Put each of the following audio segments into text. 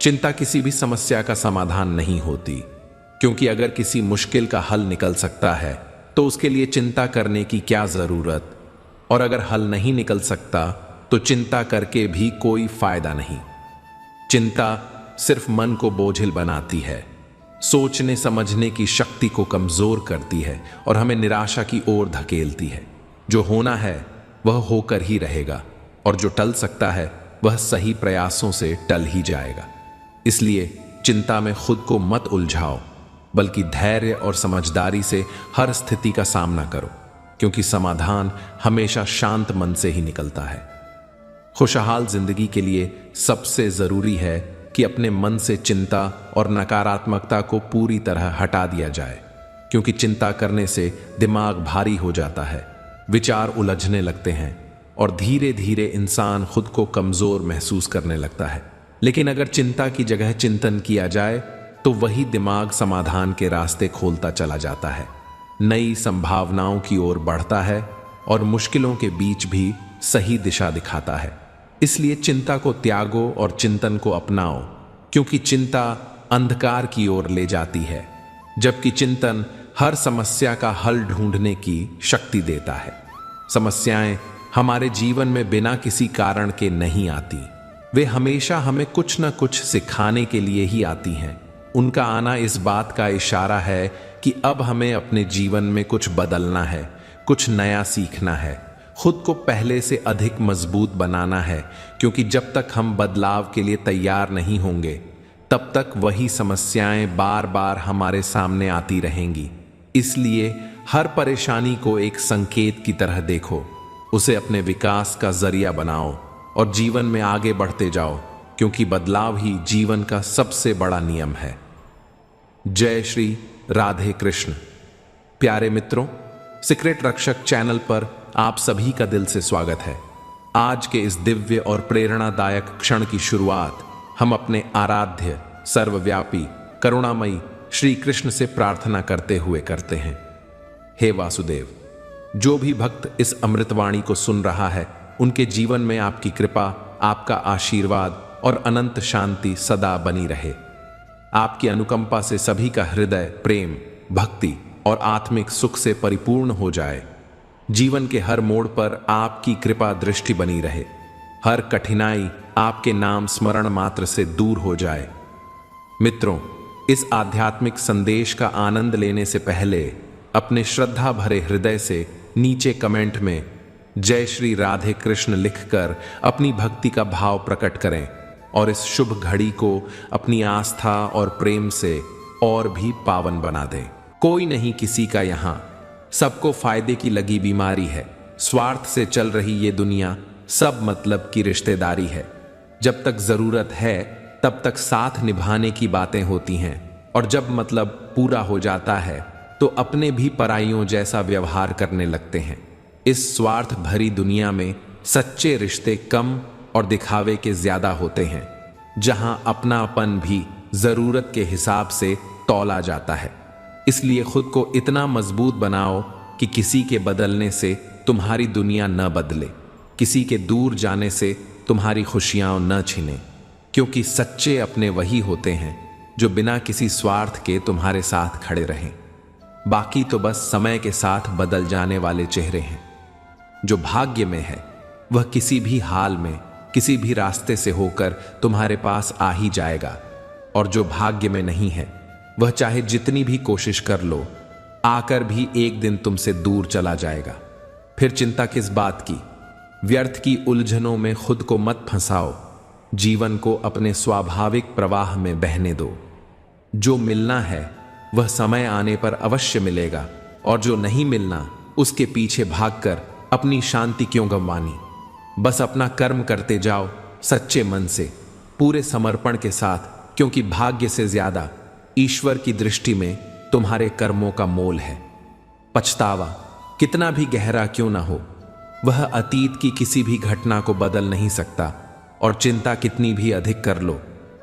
चिंता किसी भी समस्या का समाधान नहीं होती, क्योंकि अगर किसी मुश्किल का हल निकल सकता है तो उसके लिए चिंता करने की क्या जरूरत। और अगर हल नहीं निकल सकता तो चिंता करके भी कोई फायदा नहीं। चिंता सिर्फ मन को बोझिल बनाती है, सोचने समझने की शक्ति को कमजोर करती है और हमें निराशा की ओर धकेलती है। जो होना है वह होकर ही रहेगा और जो टल सकता है वह सही प्रयासों से टल ही जाएगा। इसलिए चिंता में खुद को मत उलझाओ, बल्कि धैर्य और समझदारी से हर स्थिति का सामना करो, क्योंकि समाधान हमेशा शांत मन से ही निकलता है। खुशहाल जिंदगी के लिए सबसे जरूरी है कि अपने मन से चिंता और नकारात्मकता को पूरी तरह हटा दिया जाए, क्योंकि चिंता करने से दिमाग भारी हो जाता है, विचार उलझने लगते हैं और धीरे धीरे इंसान खुद को कमजोर महसूस करने लगता है। लेकिन अगर चिंता की जगह चिंतन किया जाए तो वही दिमाग समाधान के रास्ते खोलता चला जाता है, नई संभावनाओं की ओर बढ़ता है और मुश्किलों के बीच भी सही दिशा दिखाता है। इसलिए चिंता को त्यागो और चिंतन को अपनाओ, क्योंकि चिंता अंधकार की ओर ले जाती है, जबकि चिंतन हर समस्या का हल ढूंढने की शक्ति देता है। समस्याएं हमारे जीवन में बिना किसी कारण के नहीं आती, वे हमेशा हमें कुछ न कुछ सिखाने के लिए ही आती हैं। उनका आना इस बात का इशारा है कि अब हमें अपने जीवन में कुछ बदलना है, कुछ नया सीखना है, खुद को पहले से अधिक मजबूत बनाना है, क्योंकि जब तक हम बदलाव के लिए तैयार नहीं होंगे तब तक वही समस्याएं बार बार हमारे सामने आती रहेंगी। इसलिए हर परेशानी को एक संकेत की तरह देखो, उसे अपने विकास का जरिया बनाओ और जीवन में आगे बढ़ते जाओ, क्योंकि बदलाव ही जीवन का सबसे बड़ा नियम है। जय श्री राधे कृष्ण। प्यारे मित्रों, सीक्रेट रक्षक चैनल पर आप सभी का दिल से स्वागत है। आज के इस दिव्य और प्रेरणादायक क्षण की शुरुआत हम अपने आराध्य, सर्वव्यापी, करुणामयी श्री कृष्ण से प्रार्थना करते हुए करते हैं। हे वासुदेव, जो भी भक्त इस अमृतवाणी को सुन रहा है, उनके जीवन में आपकी कृपा, आपका आशीर्वाद और अनंत शांति सदा बनी रहे। आपकी अनुकंपा से सभी का हृदय प्रेम, भक्ति और आत्मिक सुख से परिपूर्ण हो जाए। जीवन के हर मोड़ पर आपकी कृपा दृष्टि बनी रहे, हर कठिनाई आपके नाम स्मरण मात्र से दूर हो जाए। मित्रों, इस आध्यात्मिक संदेश का आनंद लेने से पहले अपने श्रद्धा भरे हृदय से नीचे कमेंट में जय श्री राधे कृष्ण लिखकर अपनी भक्ति का भाव प्रकट करें और इस शुभ घड़ी को अपनी आस्था और प्रेम से और भी पावन बना दें। कोई नहीं किसी का यहाँ, सबको फायदे की लगी बीमारी है, स्वार्थ से चल रही ये दुनिया, सब मतलब की रिश्तेदारी है। जब तक जरूरत है तब तक साथ निभाने की बातें होती हैं, और जब मतलब पूरा हो जाता है तो अपने भी पराइयों जैसा व्यवहार करने लगते हैं। इस स्वार्थ भरी दुनिया में सच्चे रिश्ते कम और दिखावे के ज्यादा होते हैं, जहां अपनापन भी जरूरत के हिसाब से तौला जाता है। इसलिए खुद को इतना मजबूत बनाओ कि किसी के बदलने से तुम्हारी दुनिया न बदले, किसी के दूर जाने से तुम्हारी खुशियां न छिने, क्योंकि सच्चे अपने वही होते हैं जो बिना किसी स्वार्थ के तुम्हारे साथ खड़े रहें। बाकी तो बस समय के साथ बदल जाने वाले चेहरे हैं। जो भाग्य में है वह किसी भी हाल में, किसी भी रास्ते से होकर तुम्हारे पास आ ही जाएगा, और जो भाग्य में नहीं है वह चाहे जितनी भी कोशिश कर लो, आकर भी एक दिन तुमसे दूर चला जाएगा। फिर चिंता किस बात की? व्यर्थ की उलझनों में खुद को मत फंसाओ, जीवन को अपने स्वाभाविक प्रवाह में बहने दो। जो मिलना है वह समय आने पर अवश्य मिलेगा, और जो नहीं मिलना उसके पीछे भागकर अपनी शांति क्यों गंवानी। बस अपना कर्म करते जाओ, सच्चे मन से, पूरे समर्पण के साथ, क्योंकि भाग्य से ज्यादा ईश्वर की दृष्टि में तुम्हारे कर्मों का मोल है। पछतावा कितना भी गहरा क्यों ना हो, वह अतीत की किसी भी घटना को बदल नहीं सकता, और चिंता कितनी भी अधिक कर लो,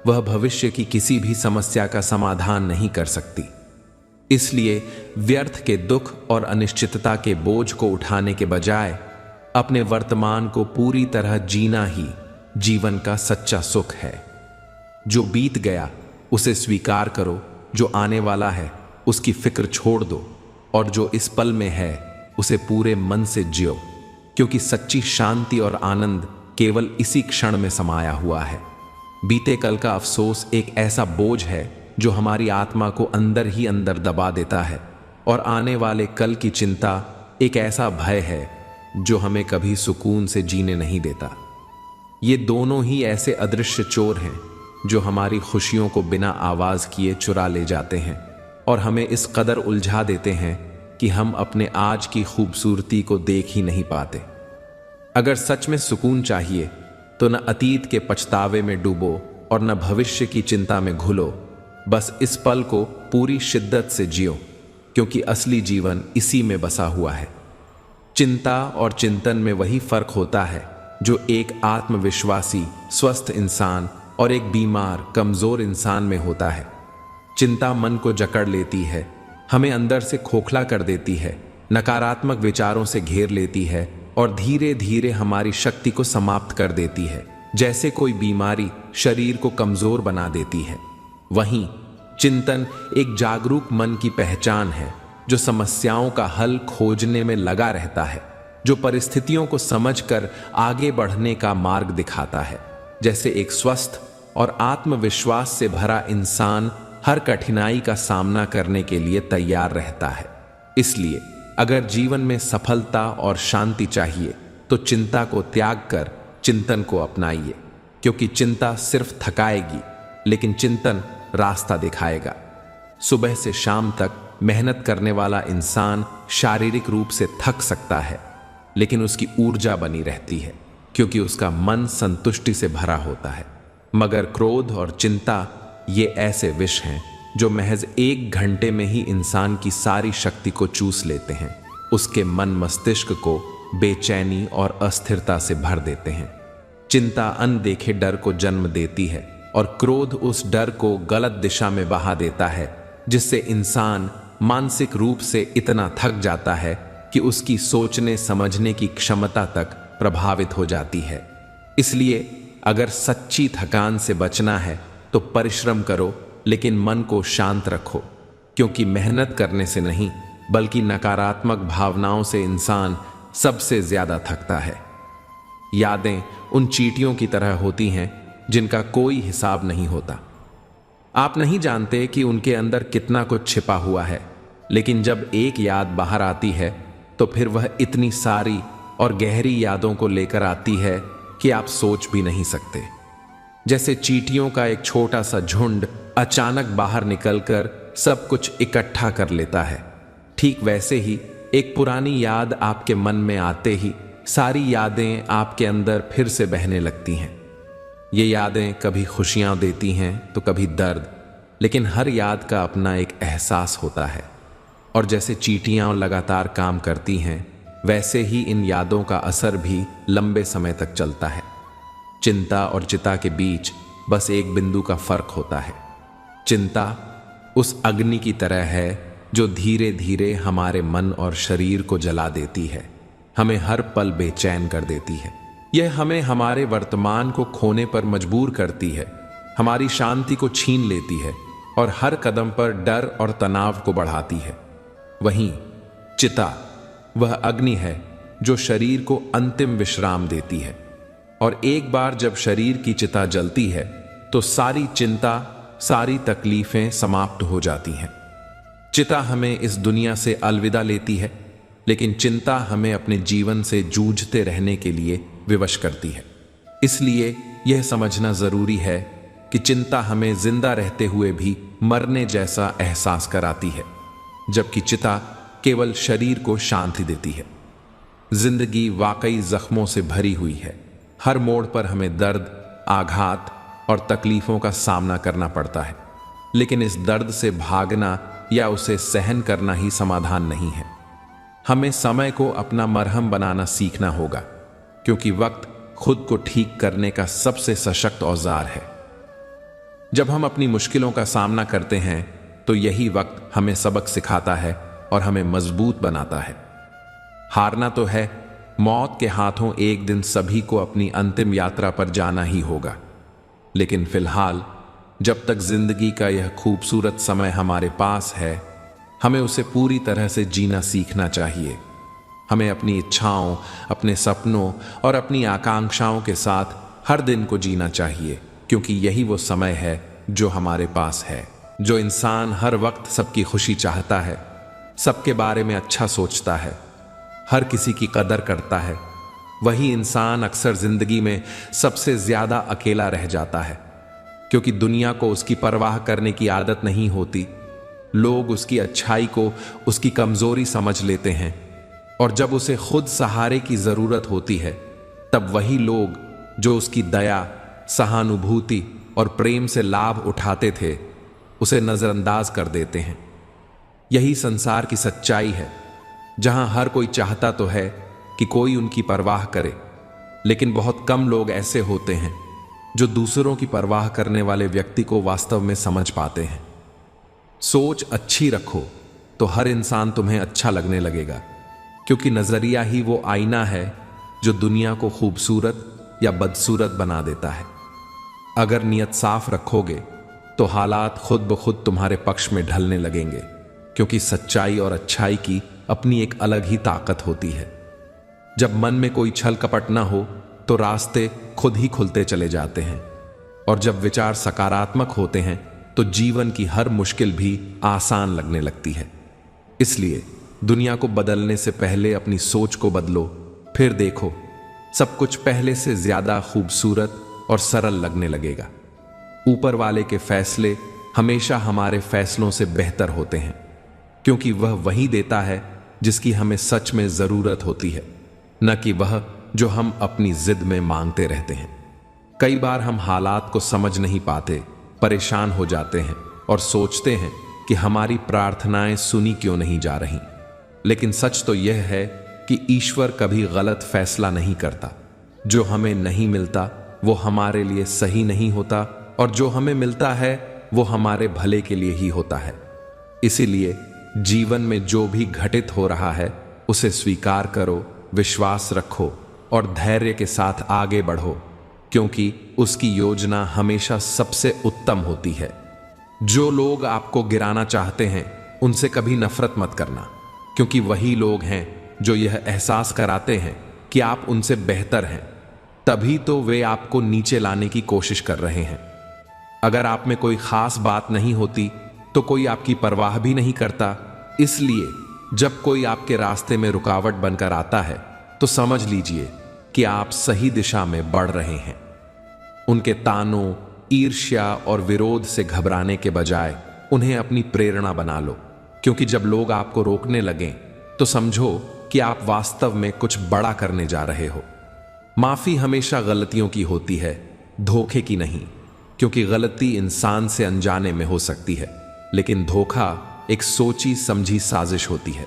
वह भविष्य की किसी भी समस्या का समाधान नहीं कर सकती। इसलिए व्यर्थ के दुख और अनिश्चितता के बोझ को उठाने के बजाय अपने वर्तमान को पूरी तरह जीना ही जीवन का सच्चा सुख है। जो बीत गया उसे स्वीकार करो, जो आने वाला है उसकी फिक्र छोड़ दो, और जो इस पल में है उसे पूरे मन से जियो, क्योंकि सच्ची शांति और आनंद केवल इसी क्षण में समाया हुआ है। बीते कल का अफसोस एक ऐसा बोझ है जो हमारी आत्मा को अंदर ही अंदर दबा देता है, और आने वाले कल की चिंता एक ऐसा भय है जो हमें कभी सुकून से जीने नहीं देता। ये दोनों ही ऐसे अदृश्य चोर हैं जो हमारी खुशियों को बिना आवाज किए चुरा ले जाते हैं और हमें इस कदर उलझा देते हैं कि हम अपने आज की खूबसूरती को देख ही नहीं पाते। अगर सच में सुकून चाहिए तो न अतीत के पछतावे में डूबो और न भविष्य की चिंता में घुलो, बस इस पल को पूरी शिद्दत से जियो, क्योंकि असली जीवन इसी में बसा हुआ है। चिंता और चिंतन में वही फर्क होता है जो एक आत्मविश्वासी स्वस्थ इंसान और एक बीमार कमजोर इंसान में होता है। चिंता मन को जकड़ लेती है, हमें अंदर से खोखला कर देती है, नकारात्मक विचारों से घेर लेती है और धीरे धीरे हमारी शक्ति को समाप्त कर देती है, जैसे कोई बीमारी शरीर को कमजोर बना देती है। वहीं चिंतन एक जागरूक मन की पहचान है जो समस्याओं का हल खोजने में लगा रहता है, जो परिस्थितियों को समझकर आगे बढ़ने का मार्ग दिखाता है। जैसे एक स्वस्थ और आत्मविश्वास से भरा इंसान हर कठिनाई का सामना करने के लिए तैयार रहता है। इसलिए अगर जीवन में सफलता और शांति चाहिए तो चिंता को त्याग कर चिंतन को अपनाइए, क्योंकि चिंता सिर्फ थकाएगी लेकिन चिंतन रास्ता दिखाएगा। सुबह से शाम तक मेहनत करने वाला इंसान शारीरिक रूप से थक सकता है, लेकिन उसकी ऊर्जा बनी रहती है क्योंकि उसका मन संतुष्टि से भरा होता है। मगर क्रोध और चिंता ये ऐसे विष हैं जो महज 1 घंटे में ही इंसान की सारी शक्ति को चूस लेते हैं, उसके मन मस्तिष्क को बेचैनी और अस्थिरता से भर देते हैं। चिंता अनदेखे डर को जन्म देती है और क्रोध उस डर को गलत दिशा में बहा देता है, जिससे इंसान मानसिक रूप से इतना थक जाता है कि उसकी सोचने समझने की क्षमता तक प्रभावित हो जाती है। इसलिए अगर सच्ची थकान से बचना है तो परिश्रम करो, लेकिन मन को शांत रखो, क्योंकि मेहनत करने से नहीं बल्कि नकारात्मक भावनाओं से इंसान सबसे ज्यादा थकता है। यादें उन चींटियों की तरह होती हैं जिनका कोई हिसाब नहीं होता। आप नहीं जानते कि उनके अंदर कितना कुछ छिपा हुआ है, लेकिन जब एक याद बाहर आती है तो फिर वह इतनी सारी और गहरी यादों को लेकर आती है कि आप सोच भी नहीं सकते। जैसे चींटियों का एक छोटा सा झुंड अचानक बाहर निकलकर सब कुछ इकट्ठा कर लेता है, ठीक वैसे ही एक पुरानी याद आपके मन में आते ही सारी यादें आपके अंदर फिर से बहने लगती हैं। ये यादें कभी खुशियां देती हैं तो कभी दर्द, लेकिन हर याद का अपना एक एहसास होता है। और जैसे चींटियां लगातार काम करती हैं, वैसे ही इन यादों का असर भी लंबे समय तक चलता है। चिंता और चिता के बीच बस एक बिंदु का फर्क होता है। चिंता उस अग्नि की तरह है जो धीरे धीरे हमारे मन और शरीर को जला देती है, हमें हर पल बेचैन कर देती है। यह हमें हमारे वर्तमान को खोने पर मजबूर करती है, हमारी शांति को छीन लेती है और हर कदम पर डर और तनाव को बढ़ाती है। वहीं चिता वह अग्नि है जो शरीर को अंतिम विश्राम देती है, और एक बार जब शरीर की चिता जलती है तो सारी चिंता, सारी तकलीफें समाप्त हो जाती हैं। चिता हमें इस दुनिया से अलविदा लेती है, लेकिन चिंता हमें अपने जीवन से जूझते रहने के लिए विवश करती है। इसलिए यह समझना जरूरी है कि चिंता हमें जिंदा रहते हुए भी मरने जैसा एहसास कराती है, जबकि चिता केवल शरीर को शांति देती है। जिंदगी वाकई जख्मों से भरी हुई है। हर मोड़ पर हमें दर्द, आघात और तकलीफों का सामना करना पड़ता है, लेकिन इस दर्द से भागना या उसे सहन करना ही समाधान नहीं है। हमें समय को अपना मरहम बनाना सीखना होगा, क्योंकि वक्त खुद को ठीक करने का सबसे सशक्त औजार है। जब हम अपनी मुश्किलों का सामना करते हैं तो यही वक्त हमें सबक सिखाता है और हमें मजबूत बनाता है। हारना तो है, मौत के हाथों एक दिन सभी को अपनी अंतिम यात्रा पर जाना ही होगा, लेकिन फिलहाल जब तक जिंदगी का यह खूबसूरत समय हमारे पास है, हमें उसे पूरी तरह से जीना सीखना चाहिए। हमें अपनी इच्छाओं, अपने सपनों और अपनी आकांक्षाओं के साथ हर दिन को जीना चाहिए, क्योंकि यही वो समय है जो हमारे पास है। जो इंसान हर वक्त सबकी खुशी चाहता है, सबके बारे में अच्छा सोचता है, हर किसी की कदर करता है, वही इंसान अक्सर जिंदगी में सबसे ज्यादा अकेला रह जाता है, क्योंकि दुनिया को उसकी परवाह करने की आदत नहीं होती। लोग उसकी अच्छाई को उसकी कमजोरी समझ लेते हैं, और जब उसे खुद सहारे की जरूरत होती है, तब वही लोग जो उसकी दया, सहानुभूति और प्रेम से लाभ उठाते थे, उसे नजरअंदाज कर देते हैं। यही संसार की सच्चाई है, जहां हर कोई चाहता तो है कि कोई उनकी परवाह करे, लेकिन बहुत कम लोग ऐसे होते हैं जो दूसरों की परवाह करने वाले व्यक्ति को वास्तव में समझ पाते हैं। सोच अच्छी रखो तो हर इंसान तुम्हें अच्छा लगने लगेगा, क्योंकि नजरिया ही वो आईना है जो दुनिया को खूबसूरत या बदसूरत बना देता है। अगर नियत साफ रखोगे तो हालात खुद ब खुद तुम्हारे पक्ष में ढलने लगेंगे, क्योंकि सच्चाई और अच्छाई की अपनी एक अलग ही ताकत होती है। जब मन में कोई छल कपट ना हो तो रास्ते खुद ही खुलते चले जाते हैं, और जब विचार सकारात्मक होते हैं तो जीवन की हर मुश्किल भी आसान लगने लगती है। इसलिए दुनिया को बदलने से पहले अपनी सोच को बदलो, फिर देखो सब कुछ पहले से ज्यादा खूबसूरत और सरल लगने लगेगा। ऊपर वाले के फैसले हमेशा हमारे फैसलों से बेहतर होते हैं, क्योंकि वह वही देता है जिसकी हमें सच में जरूरत होती है, न कि वह जो हम अपनी जिद में मांगते रहते हैं। कई बार हम हालात को समझ नहीं पाते, परेशान हो जाते हैं और सोचते हैं कि हमारी प्रार्थनाएं सुनी क्यों नहीं जा रही। लेकिन सच तो यह है कि ईश्वर कभी गलत फैसला नहीं करता। जो हमें नहीं मिलता वो हमारे लिए सही नहीं होता, और जो हमें मिलता है वो हमारे भले के लिए ही होता है। इसीलिए जीवन में जो भी घटित हो रहा है उसे स्वीकार करो, विश्वास रखो और धैर्य के साथ आगे बढ़ो, क्योंकि उसकी योजना हमेशा सबसे उत्तम होती है। जो लोग आपको गिराना चाहते हैं उनसे कभी नफरत मत करना, क्योंकि वही लोग हैं जो यह एहसास कराते हैं कि आप उनसे बेहतर हैं। तभी तो वे आपको नीचे लाने की कोशिश कर रहे हैं। अगर आप में कोई खास बात नहीं होती तो कोई आपकी परवाह भी नहीं करता। इसलिए जब कोई आपके रास्ते में रुकावट बनकर आता है तो समझ लीजिए कि आप सही दिशा में बढ़ रहे हैं। उनके तानों, ईर्ष्या और विरोध से घबराने के बजाय उन्हें अपनी प्रेरणा बना लो, क्योंकि जब लोग आपको रोकने लगें तो समझो कि आप वास्तव में कुछ बड़ा करने जा रहे हो। माफी हमेशा गलतियों की होती है, धोखे की नहीं, क्योंकि गलती इंसान से अनजाने में हो सकती है, लेकिन धोखा एक सोची समझी साजिश होती है।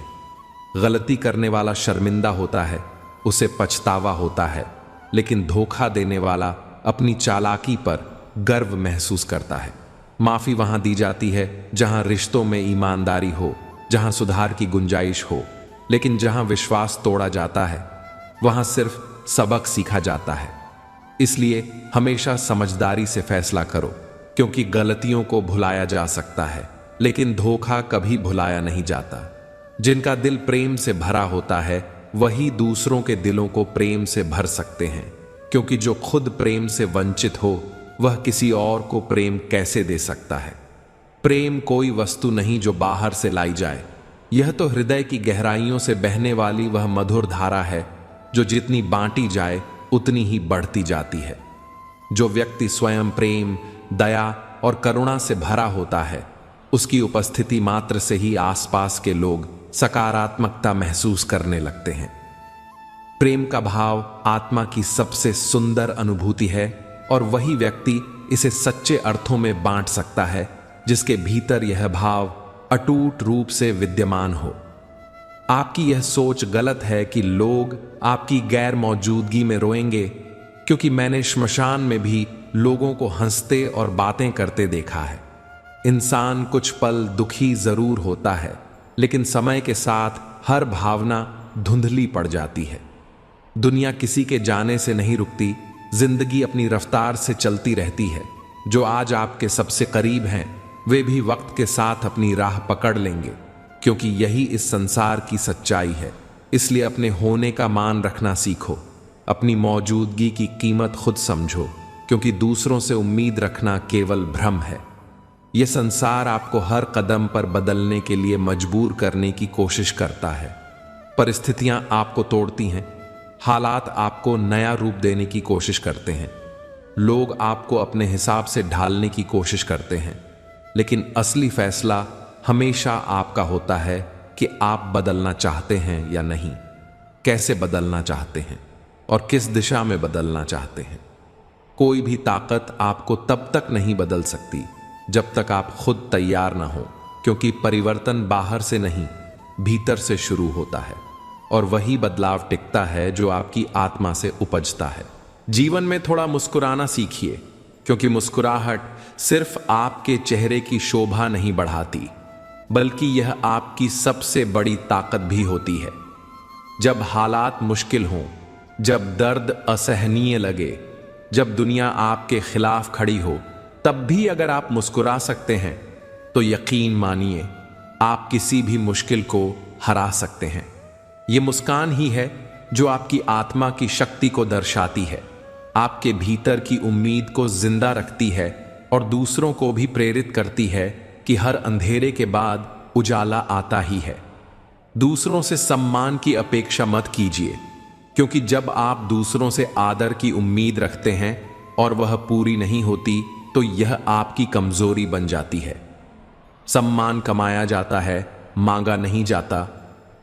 गलती करने वाला शर्मिंदा होता है, उसे पछतावा होता है, लेकिन धोखा देने वाला अपनी चालाकी पर गर्व महसूस करता है। माफी वहां दी जाती है जहां रिश्तों में ईमानदारी हो, जहां सुधार की गुंजाइश हो, लेकिन जहां विश्वास तोड़ा जाता है वहां सिर्फ सबक सीखा जाता है। इसलिए हमेशा समझदारी से फैसला करो, क्योंकि गलतियों को भुलाया जा सकता है, लेकिन धोखा कभी भुलाया नहीं जाता। जिनका दिल प्रेम से भरा होता है वही दूसरों के दिलों को प्रेम से भर सकते हैं, क्योंकि जो खुद प्रेम से वंचित हो वह किसी और को प्रेम कैसे दे सकता है। प्रेम कोई वस्तु नहीं जो बाहर से लाई जाए, यह तो हृदय की गहराइयों से बहने वाली वह मधुर धारा है जो जितनी बांटी जाए उतनी ही बढ़ती जाती है। जो व्यक्ति स्वयं प्रेम, दया और करुणा से भरा होता है, उसकी उपस्थिति मात्र से ही आसपास के लोग सकारात्मकता महसूस करने लगते हैं। प्रेम का भाव आत्मा की सबसे सुंदर अनुभूति है, और वही व्यक्ति इसे सच्चे अर्थों में बांट सकता है जिसके भीतर यह भाव अटूट रूप से विद्यमान हो। आपकी यह सोच गलत है कि लोग आपकी गैर मौजूदगी में रोएंगे, क्योंकि मैंने श्मशान में भी लोगों को हंसते और बातें करते देखा है। इंसान कुछ पल दुखी जरूर होता है, लेकिन समय के साथ हर भावना धुंधली पड़ जाती है। दुनिया किसी के जाने से नहीं रुकती, जिंदगी अपनी रफ्तार से चलती रहती है, जो आज आपके सबसे करीब हैं वे भी वक्त के साथ अपनी राह पकड़ लेंगे, क्योंकि यही इस संसार की सच्चाई है। इसलिए अपने होने का मान रखना सीखो, अपनी मौजूदगी की कीमत खुद समझो, क्योंकि दूसरों से उम्मीद रखना केवल भ्रम है। यह संसार आपको हर कदम पर बदलने के लिए मजबूर करने की कोशिश करता है। परिस्थितियां आपको तोड़ती हैं, हालात आपको नया रूप देने की कोशिश करते हैं, लोग आपको अपने हिसाब से ढालने की कोशिश करते हैं, लेकिन असली फैसला हमेशा आपका होता है कि आप बदलना चाहते हैं या नहीं, कैसे बदलना चाहते हैं और किस दिशा में बदलना चाहते हैं। कोई भी ताकत आपको तब तक नहीं बदल सकती जब तक आप खुद तैयार ना हो, क्योंकि परिवर्तन बाहर से नहीं भीतर से शुरू होता है, और वही बदलाव टिकता है जो आपकी आत्मा से उपजता है। जीवन में थोड़ा मुस्कुराना सीखिए, क्योंकि मुस्कुराहट सिर्फ आपके चेहरे की शोभा नहीं बढ़ाती, बल्कि यह आपकी सबसे बड़ी ताकत भी होती है। जब हालात मुश्किल हों, जब दर्द असहनीय लगे, जब दुनिया आपके खिलाफ खड़ी हो, तब भी अगर आप मुस्कुरा सकते हैं तो यकीन मानिए आप किसी भी मुश्किल को हरा सकते हैं। ये मुस्कान ही है जो आपकी आत्मा की शक्ति को दर्शाती है, आपके भीतर की उम्मीद को जिंदा रखती है और दूसरों को भी प्रेरित करती है कि हर अंधेरे के बाद उजाला आता ही है। दूसरों से सम्मान की अपेक्षा मत कीजिए, क्योंकि जब आप दूसरों से आदर की उम्मीद रखते हैं और वह पूरी नहीं होती तो यह आपकी कमजोरी बन जाती है। सम्मान कमाया जाता है, मांगा नहीं जाता,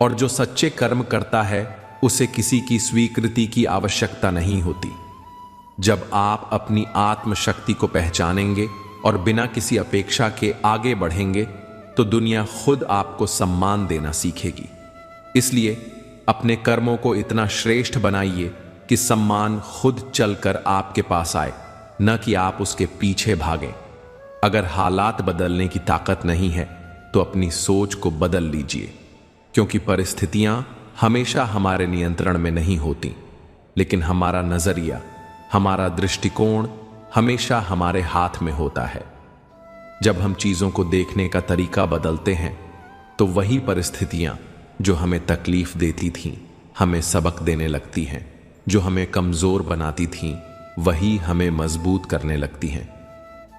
और जो सच्चे कर्म करता है उसे किसी की स्वीकृति की आवश्यकता नहीं होती। जब आप अपनी आत्मशक्ति को पहचानेंगे और बिना किसी अपेक्षा के आगे बढ़ेंगे तो दुनिया खुद आपको सम्मान देना सीखेगी। इसलिए अपने कर्मों को इतना श्रेष्ठ बनाइए कि सम्मान खुद चलकर आपके पास आए, न कि आप उसके पीछे भागें। अगर हालात बदलने की ताकत नहीं है तो अपनी सोच को बदल लीजिए, क्योंकि परिस्थितियां हमेशा हमारे नियंत्रण में नहीं होती, लेकिन हमारा नजरिया, हमारा दृष्टिकोण हमेशा हमारे हाथ में होता है। जब हम चीजों को देखने का तरीका बदलते हैं तो वही परिस्थितियां जो हमें तकलीफ देती थीं हमें सबक देने लगती हैं, जो हमें कमजोर बनाती थीं वही हमें मजबूत करने लगती हैं।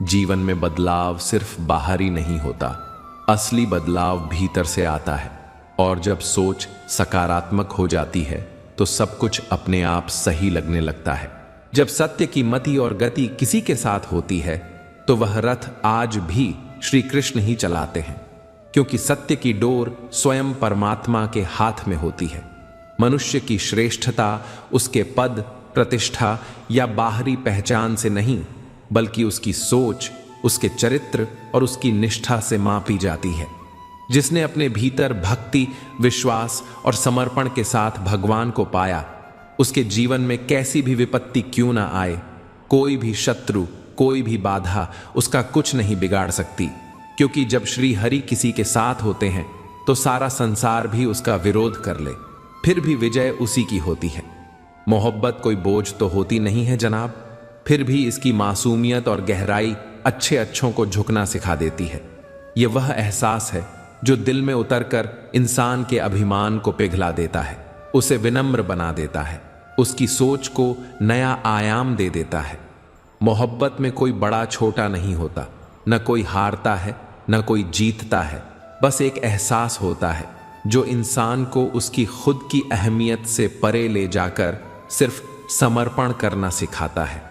जीवन में बदलाव सिर्फ बाहरी नहीं होता, असली बदलाव भीतर से आता है, और जब सोच सकारात्मक हो जाती है तो सब कुछ अपने आप सही लगने लगता है। जब सत्य की मति और गति किसी के साथ होती है तो वह रथ आज भी श्री कृष्ण ही चलाते हैं, क्योंकि सत्य की डोर स्वयं परमात्मा के हाथ में होती है। मनुष्य की श्रेष्ठता उसके पद, प्रतिष्ठा या बाहरी पहचान से नहीं, बल्कि उसकी सोच, उसके चरित्र और उसकी निष्ठा से मापी जाती है। जिसने अपने भीतर भक्ति, विश्वास और समर्पण के साथ भगवान को पाया, उसके जीवन में कैसी भी विपत्ति क्यों ना आए, कोई भी शत्रु, कोई भी बाधा उसका कुछ नहीं बिगाड़ सकती, क्योंकि जब श्री हरि किसी के साथ होते हैं तो सारा संसार भी उसका विरोध कर ले, फिर भी विजय उसी की होती है। मोहब्बत कोई बोझ तो होती नहीं है जनाब, फिर भी इसकी मासूमियत और गहराई अच्छे अच्छों को झुकना सिखा देती है। यह वह एहसास है जो दिल में उतरकर इंसान के अभिमान को पिघला देता है, उसे विनम्र बना देता है, उसकी सोच को नया आयाम दे देता है। मोहब्बत में कोई बड़ा छोटा नहीं होता, न कोई हारता है न कोई जीतता है, बस एक एहसास होता है जो इंसान को उसकी खुद की अहमियत से परे ले जाकर सिर्फ समर्पण करना सिखाता है।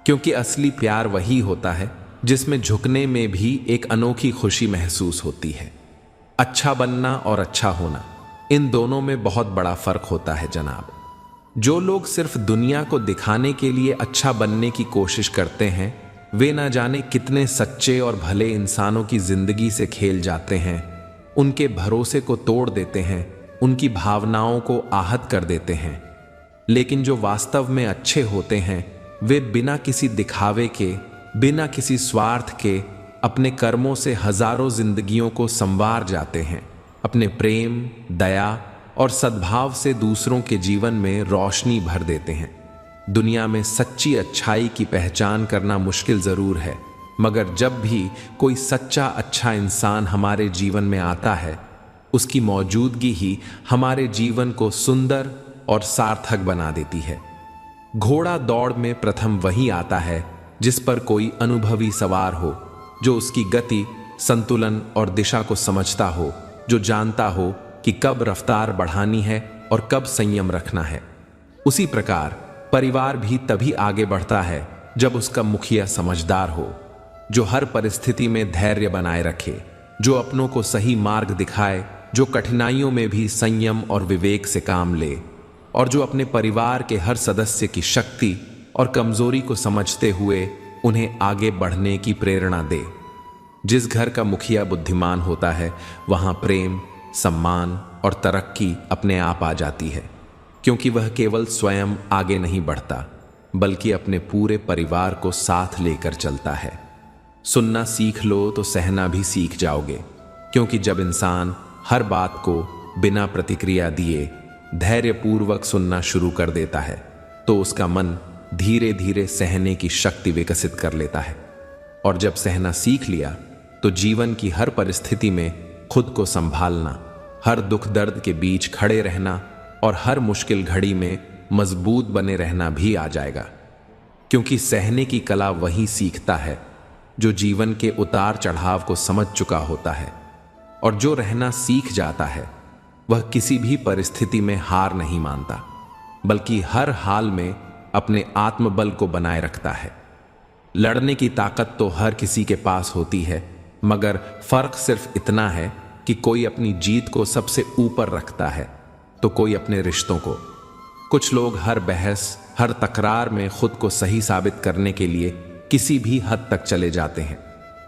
क्योंकि असली प्यार वही होता है जिसमें झुकने में भी एक अनोखी खुशी महसूस होती है। अच्छा बनना और अच्छा होना, इन दोनों में बहुत बड़ा फर्क होता है जनाब। जो लोग सिर्फ दुनिया को दिखाने के लिए अच्छा बनने की कोशिश करते हैं, वे ना जाने कितने सच्चे और भले इंसानों की जिंदगी से खेल जाते हैं, उनके भरोसे को तोड़ देते हैं, उनकी भावनाओं को आहत कर देते हैं। लेकिन जो वास्तव में अच्छे होते हैं, वे बिना किसी दिखावे के, बिना किसी स्वार्थ के अपने कर्मों से हजारों जिंदगियों को संवार जाते हैं। अपने प्रेम, दया और सद्भाव से दूसरों के जीवन में रोशनी भर देते हैं। दुनिया में सच्ची अच्छाई की पहचान करना मुश्किल जरूर है, मगर जब भी कोई सच्चा अच्छा इंसान हमारे जीवन में आता है, उसकी मौजूदगी ही हमारे जीवन को सुंदर और सार्थक बना देती है। घोड़ा दौड़ में प्रथम वही आता है जिस पर कोई अनुभवी सवार हो, जो उसकी गति, संतुलन और दिशा को समझता हो, जो जानता हो कि कब रफ्तार बढ़ानी है और कब संयम रखना है। उसी प्रकार परिवार भी तभी आगे बढ़ता है जब उसका मुखिया समझदार हो, जो हर परिस्थिति में धैर्य बनाए रखे, जो अपनों को सही मार्ग दिखाए, जो कठिनाइयों में भी संयम और विवेक से काम ले, और जो अपने परिवार के हर सदस्य की शक्ति और कमजोरी को समझते हुए उन्हें आगे बढ़ने की प्रेरणा दे। जिस घर का मुखिया बुद्धिमान होता है, वहां प्रेम, सम्मान और तरक्की अपने आप आ जाती है, क्योंकि वह केवल स्वयं आगे नहीं बढ़ता, बल्कि अपने पूरे परिवार को साथ लेकर चलता है। सुनना सीख लो तो सहना भी सीख जाओगे, क्योंकि जब इंसान हर बात को बिना प्रतिक्रिया दिए धैर्यपूर्वक सुनना शुरू कर देता है, तो उसका मन धीरे धीरे सहने की शक्ति विकसित कर लेता है। और जब सहना सीख लिया, तो जीवन की हर परिस्थिति में खुद को संभालना, हर दुख दर्द के बीच खड़े रहना और हर मुश्किल घड़ी में मजबूत बने रहना भी आ जाएगा। क्योंकि सहने की कला वही सीखता है जो जीवन के उतार चढ़ाव को समझ चुका होता है, और जो रहना सीख जाता है वह किसी भी परिस्थिति में हार नहीं मानता, बल्कि हर हाल में अपने आत्मबल को बनाए रखता है। लड़ने की ताकत तो हर किसी के पास होती है, मगर फर्क सिर्फ इतना है कि कोई अपनी जीत को सबसे ऊपर रखता है तो कोई अपने रिश्तों को। कुछ लोग हर बहस, हर तकरार में खुद को सही साबित करने के लिए किसी भी हद तक चले जाते हैं,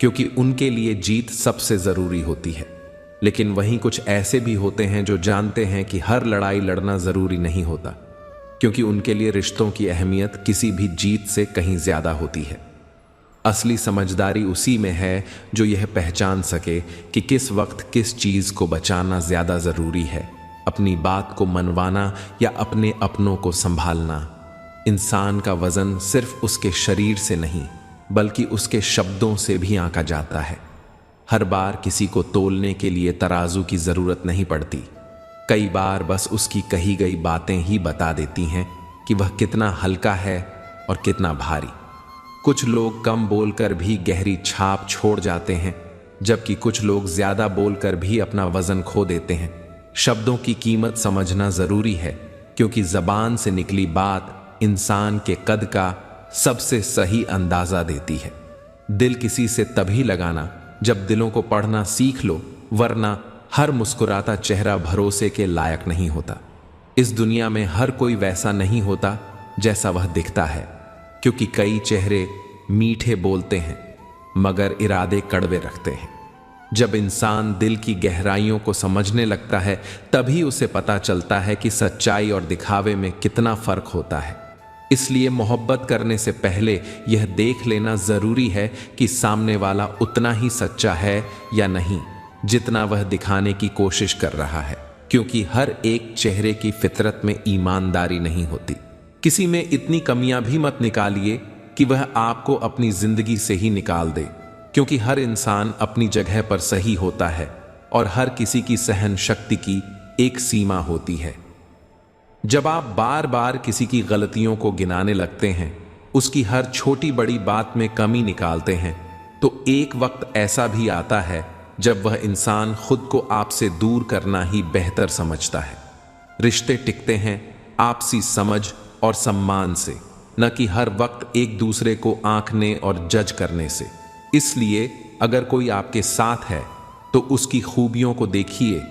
क्योंकि उनके लिए जीत सबसे जरूरी होती है। लेकिन वहीं कुछ ऐसे भी होते हैं जो जानते हैं कि हर लड़ाई लड़ना जरूरी नहीं होता, क्योंकि उनके लिए रिश्तों की अहमियत किसी भी जीत से कहीं ज्यादा होती है। असली समझदारी उसी में है जो यह पहचान सके कि किस वक्त किस चीज को बचाना ज्यादा जरूरी है, अपनी बात को मनवाना या अपने अपनों को संभालना। इंसान का वजन सिर्फ उसके शरीर से नहीं, बल्कि उसके शब्दों से भी आंका जाता है। हर बार किसी को तोलने के लिए तराजू की जरूरत नहीं पड़ती। कई बार बस उसकी कही गई बातें ही बता देती हैं कि वह कितना हल्का है और कितना भारी। कुछ लोग कम बोलकर भी गहरी छाप छोड़ जाते हैं, जबकि कुछ लोग ज्यादा बोलकर भी अपना वजन खो देते हैं। शब्दों की कीमत समझना जरूरी है, क्योंकि जबान से निकली बात इंसान के कद का सबसे सही अंदाजा देती है। दिल किसी से तभी लगाना जब दिलों को पढ़ना सीख लो, वरना हर मुस्कुराता चेहरा भरोसे के लायक नहीं होता। इस दुनिया में हर कोई वैसा नहीं होता जैसा वह दिखता है, क्योंकि कई चेहरे मीठे बोलते हैं मगर इरादे कड़वे रखते हैं। जब इंसान दिल की गहराइयों को समझने लगता है, तभी उसे पता चलता है कि सच्चाई और दिखावे में कितना फर्क होता है। इसलिए मोहब्बत करने से पहले यह देख लेना जरूरी है कि सामने वाला उतना ही सच्चा है या नहीं जितना वह दिखाने की कोशिश कर रहा है, क्योंकि हर एक चेहरे की फितरत में ईमानदारी नहीं होती। किसी में इतनी कमियां भी मत निकालिए कि वह आपको अपनी जिंदगी से ही निकाल दे, क्योंकि हर इंसान अपनी जगह पर सही होता है और हर किसी की सहन शक्ति की एक सीमा होती है। जब आप बार बार किसी की गलतियों को गिनाने लगते हैं, उसकी हर छोटी बड़ी बात में कमी निकालते हैं, तो एक वक्त ऐसा भी आता है जब वह इंसान खुद को आपसे दूर करना ही बेहतर समझता है। रिश्ते टिकते हैं आपसी समझ और सम्मान से, न कि हर वक्त एक दूसरे को आंकने और जज करने से। इसलिए अगर कोई आपके साथ है तो उसकी खूबियों को देखिए,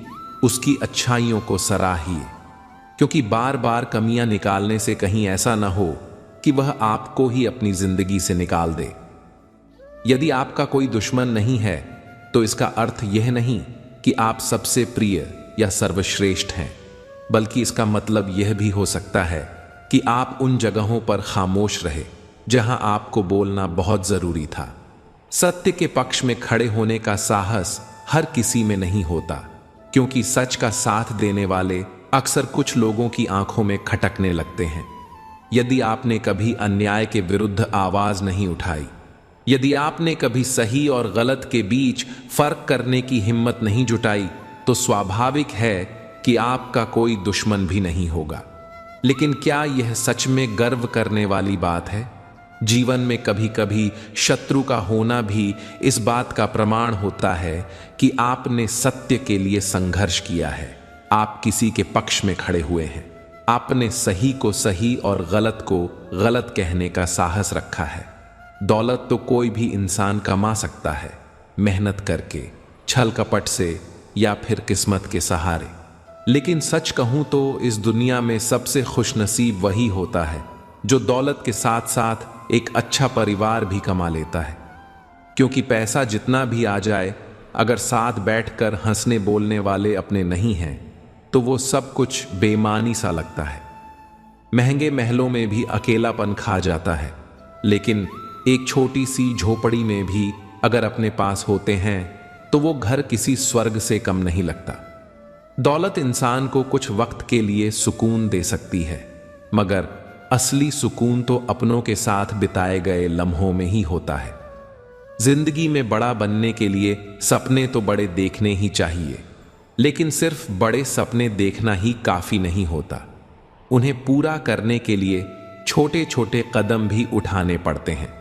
उसकी अच्छाइयों को सराहिए, क्योंकि बार बार कमियां निकालने से कहीं ऐसा न हो कि वह आपको ही अपनी जिंदगी से निकाल दे। यदि आपका कोई दुश्मन नहीं है तो इसका अर्थ यह नहीं कि आप सबसे प्रिय या सर्वश्रेष्ठ हैं, बल्कि इसका मतलब यह भी हो सकता है कि आप उन जगहों पर खामोश रहे जहां आपको बोलना बहुत जरूरी था। सत्य के पक्ष में खड़े होने का साहस हर किसी में नहीं होता, क्योंकि सच का साथ देने वाले अक्सर कुछ लोगों की आंखों में खटकने लगते हैं। यदि आपने कभी अन्याय के विरुद्ध आवाज नहीं उठाई, यदि आपने कभी सही और गलत के बीच फर्क करने की हिम्मत नहीं जुटाई तो स्वाभाविक है कि आपका कोई दुश्मन भी नहीं होगा। लेकिन क्या यह सच में गर्व करने वाली बात है? जीवन में कभी कभी शत्रु का होना भी इस बात का प्रमाण होता है कि आपने सत्य के लिए संघर्ष किया है, आप किसी के पक्ष में खड़े हुए हैं, आपने सही को सही और गलत को गलत कहने का साहस रखा है। दौलत तो कोई भी इंसान कमा सकता है, मेहनत करके, छल कपट से या फिर किस्मत के सहारे। लेकिन सच कहूं तो इस दुनिया में सबसे खुशनसीब वही होता है जो दौलत के साथ साथ एक अच्छा परिवार भी कमा लेता है। क्योंकि पैसा जितना भी आ जाए, अगर साथ बैठकर हंसने बोलने वाले अपने नहीं हैं तो वो सब कुछ बेमानी सा लगता है। महंगे महलों में भी अकेलापन खा जाता है, लेकिन एक छोटी सी झोपड़ी में भी अगर अपने पास होते हैं तो वो घर किसी स्वर्ग से कम नहीं लगता। दौलत इंसान को कुछ वक्त के लिए सुकून दे सकती है, मगर असली सुकून तो अपनों के साथ बिताए गए लम्हों में ही होता है। जिंदगी में बड़ा बनने के लिए सपने तो बड़े देखने ही चाहिए, लेकिन सिर्फ बड़े सपने देखना ही काफी नहीं होता। उन्हें पूरा करने के लिए छोटे छोटे कदम भी उठाने पड़ते हैं,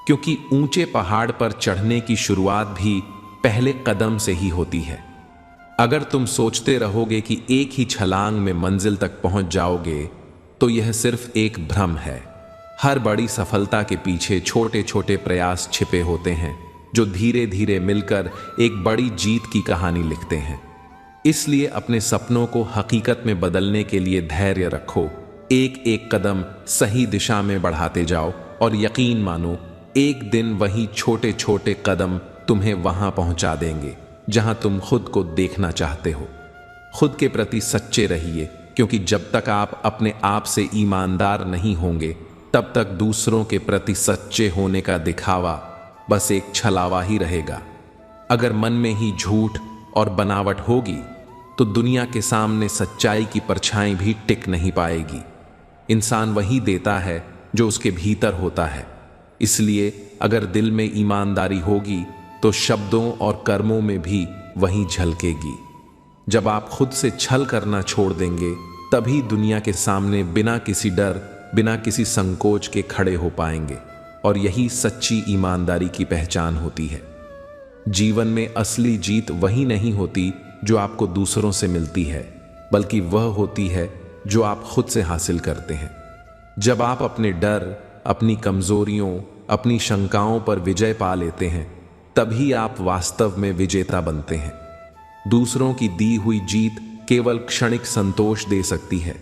क्योंकि ऊंचे पहाड़ पर चढ़ने की शुरुआत भी पहले कदम से ही होती है। अगर तुम सोचते रहोगे कि एक ही छलांग में मंजिल तक पहुंच जाओगे तो यह सिर्फ एक भ्रम है। हर बड़ी सफलता के पीछे छोटे छोटे प्रयास छिपे होते हैं जो धीरे धीरे मिलकर एक बड़ी जीत की कहानी लिखते हैं। इसलिए अपने सपनों को हकीकत में बदलने के लिए धैर्य रखो, एक एक कदम सही दिशा में बढ़ाते जाओ और यकीन मानो एक दिन वही छोटे छोटे कदम तुम्हें वहां पहुंचा देंगे जहां तुम खुद को देखना चाहते हो। खुद के प्रति सच्चे रहिए, क्योंकि जब तक आप अपने आप से ईमानदार नहीं होंगे तब तक दूसरों के प्रति सच्चे होने का दिखावा बस एक छलावा ही रहेगा। अगर मन में ही झूठ और बनावट होगी तो दुनिया के सामने सच्चाई की परछाई भी टिक नहीं पाएगी। इंसान वही देता है जो उसके भीतर होता है। इसलिए अगर दिल में ईमानदारी होगी तो शब्दों और कर्मों में भी वही झलकेगी। जब आप खुद से छल करना छोड़ देंगे तभी दुनिया के सामने बिना किसी डर, बिना किसी संकोच के खड़े हो पाएंगे, और यही सच्ची ईमानदारी की पहचान होती है। जीवन में असली जीत वही नहीं होती जो आपको दूसरों से मिलती है, बल्कि वह होती है जो आप खुद से हासिल करते हैं। जब आप अपने डर, अपनी कमजोरियों, अपनी शंकाओं पर विजय पा लेते हैं तभी आप वास्तव में विजेता बनते हैं। दूसरों की दी हुई जीत केवल क्षणिक संतोष दे सकती है,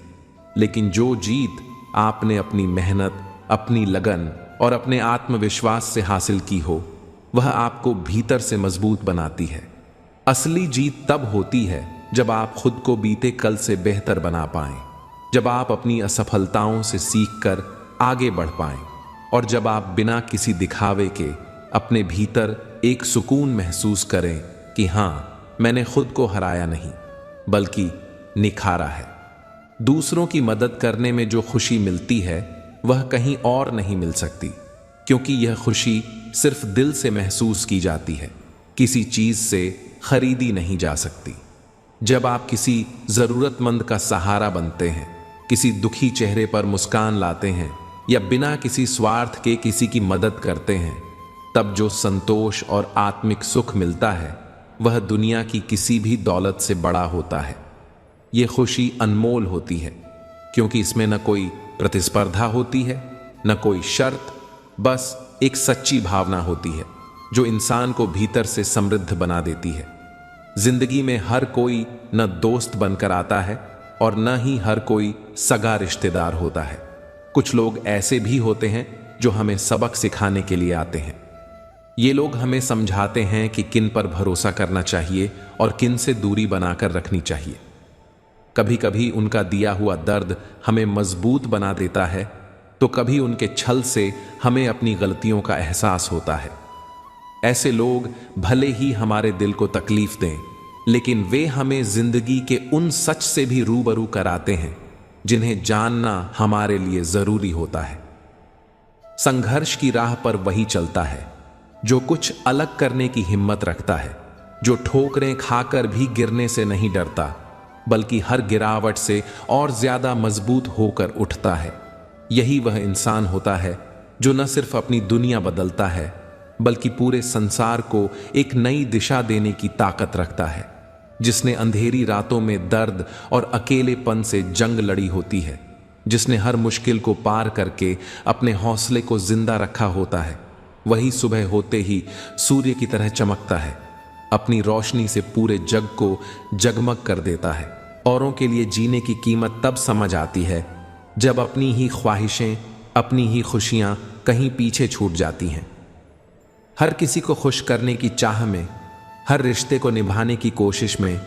लेकिन जो जीत आपने अपनी मेहनत, अपनी लगन और अपने आत्मविश्वास से हासिल की हो, वह आपको भीतर से मजबूत बनाती है। असली जीत तब होती है जब आप खुद को बीते कल से बेहतर बना पाएं, जब आप अपनी असफलताओं से सीखकर आगे बढ़ पाएं, और जब आप बिना किसी दिखावे के अपने भीतर एक सुकून महसूस करें कि हां, मैंने खुद को हराया नहीं बल्कि निखारा है। दूसरों की मदद करने में जो खुशी मिलती है वह कहीं और नहीं मिल सकती, क्योंकि यह खुशी सिर्फ दिल से महसूस की जाती है, किसी चीज से खरीदी नहीं जा सकती। जब आप किसी जरूरतमंद का सहारा बनते हैं, किसी दुखी चेहरे पर मुस्कान लाते हैं या बिना किसी स्वार्थ के किसी की मदद करते हैं, तब जो संतोष और आत्मिक सुख मिलता है वह दुनिया की किसी भी दौलत से बड़ा होता है। यह खुशी अनमोल होती है, क्योंकि इसमें न कोई प्रतिस्पर्धा होती है, न कोई शर्त, बस एक सच्ची भावना होती है जो इंसान को भीतर से समृद्ध बना देती है। जिंदगी में हर कोई न दोस्त बनकर आता है और न ही हर कोई सगा रिश्तेदार होता है। कुछ लोग ऐसे भी होते हैं जो हमें सबक सिखाने के लिए आते हैं। ये लोग हमें समझाते हैं कि किन पर भरोसा करना चाहिए और किन से दूरी बनाकर रखनी चाहिए। कभी कभी उनका दिया हुआ दर्द हमें मजबूत बना देता है, तो कभी उनके छल से हमें अपनी गलतियों का एहसास होता है। ऐसे लोग भले ही हमारे दिल को तकलीफ दें, लेकिन वे हमें जिंदगी के उन सच से भी रूबरू कराते हैं जिन्हें जानना हमारे लिए जरूरी होता है। संघर्ष की राह पर वही चलता है जो कुछ अलग करने की हिम्मत रखता है, जो ठोकरें खाकर भी गिरने से नहीं डरता, बल्कि हर गिरावट से और ज्यादा मजबूत होकर उठता है। यही वह इंसान होता है जो न सिर्फ अपनी दुनिया बदलता है, बल्कि पूरे संसार को एक नई दिशा देने की ताकत रखता है, जिसने अंधेरी रातों में दर्द और अकेलेपन से जंग लड़ी होती है, जिसने हर मुश्किल को पार करके अपने हौसले को जिंदा रखा होता है। वही सुबह होते ही सूर्य की तरह चमकता है, अपनी रोशनी से पूरे जग को जगमग कर देता है। औरों के लिए जीने की कीमत तब समझ आती है जब अपनी ही ख्वाहिशें, अपनी ही खुशियां कहीं पीछे छूट जाती हैं। हर किसी को खुश करने की चाह में, हर रिश्ते को निभाने की कोशिश में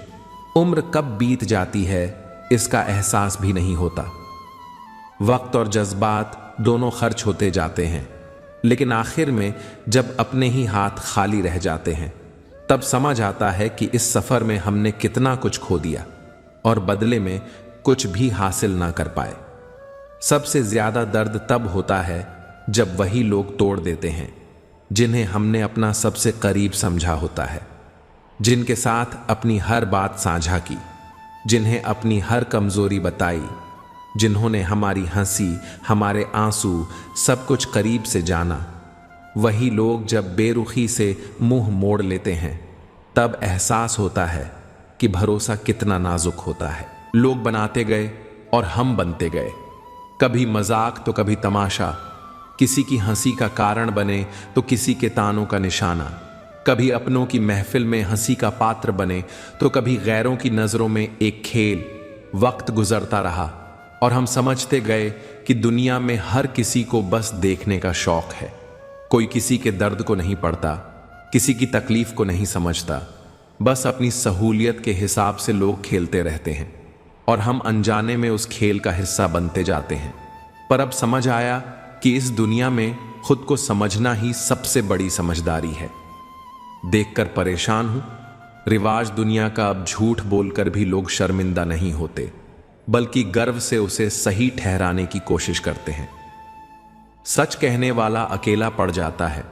उम्र कब बीत जाती है इसका एहसास भी नहीं होता। वक्त और जज्बात दोनों खर्च होते जाते हैं, लेकिन आखिर में जब अपने ही हाथ खाली रह जाते हैं, तब समझ आता है कि इस सफर में हमने कितना कुछ खो दिया और बदले में कुछ भी हासिल ना कर पाए। सबसे ज्यादा दर्द तब होता है जब वही लोग तोड़ देते हैं जिन्हें हमने अपना सबसे करीब समझा होता है, जिनके साथ अपनी हर बात साझा की, जिन्हें अपनी हर कमजोरी बताई, जिन्होंने हमारी हंसी, हमारे आंसू सब कुछ करीब से जाना। वही लोग जब बेरुखी से मुंह मोड़ लेते हैं, तब एहसास होता है कि भरोसा कितना नाजुक होता है। लोग बनाते गए और हम बनते गए, कभी मजाक तो कभी तमाशा, किसी की हंसी का कारण बने तो किसी के तानों का निशाना, कभी अपनों की महफिल में हंसी का पात्र बने तो कभी गैरों की नजरों में एक खेल। वक्त गुजरता रहा और हम समझते गए कि दुनिया में हर किसी को बस देखने का शौक है। कोई किसी के दर्द को नहीं पढ़ता, किसी की तकलीफ को नहीं समझता, बस अपनी सहूलियत के हिसाब से लोग खेलते रहते हैं और हम अनजाने में उस खेल का हिस्सा बनते जाते हैं। पर अब समझ आया कि इस दुनिया में खुद को समझना ही सबसे बड़ी समझदारी है। देखकर परेशान हूं, रिवाज दुनिया का अब झूठ बोलकर भी लोग शर्मिंदा नहीं होते, बल्कि गर्व से उसे सही ठहराने की कोशिश करते हैं। सच कहने वाला अकेला पड़ जाता है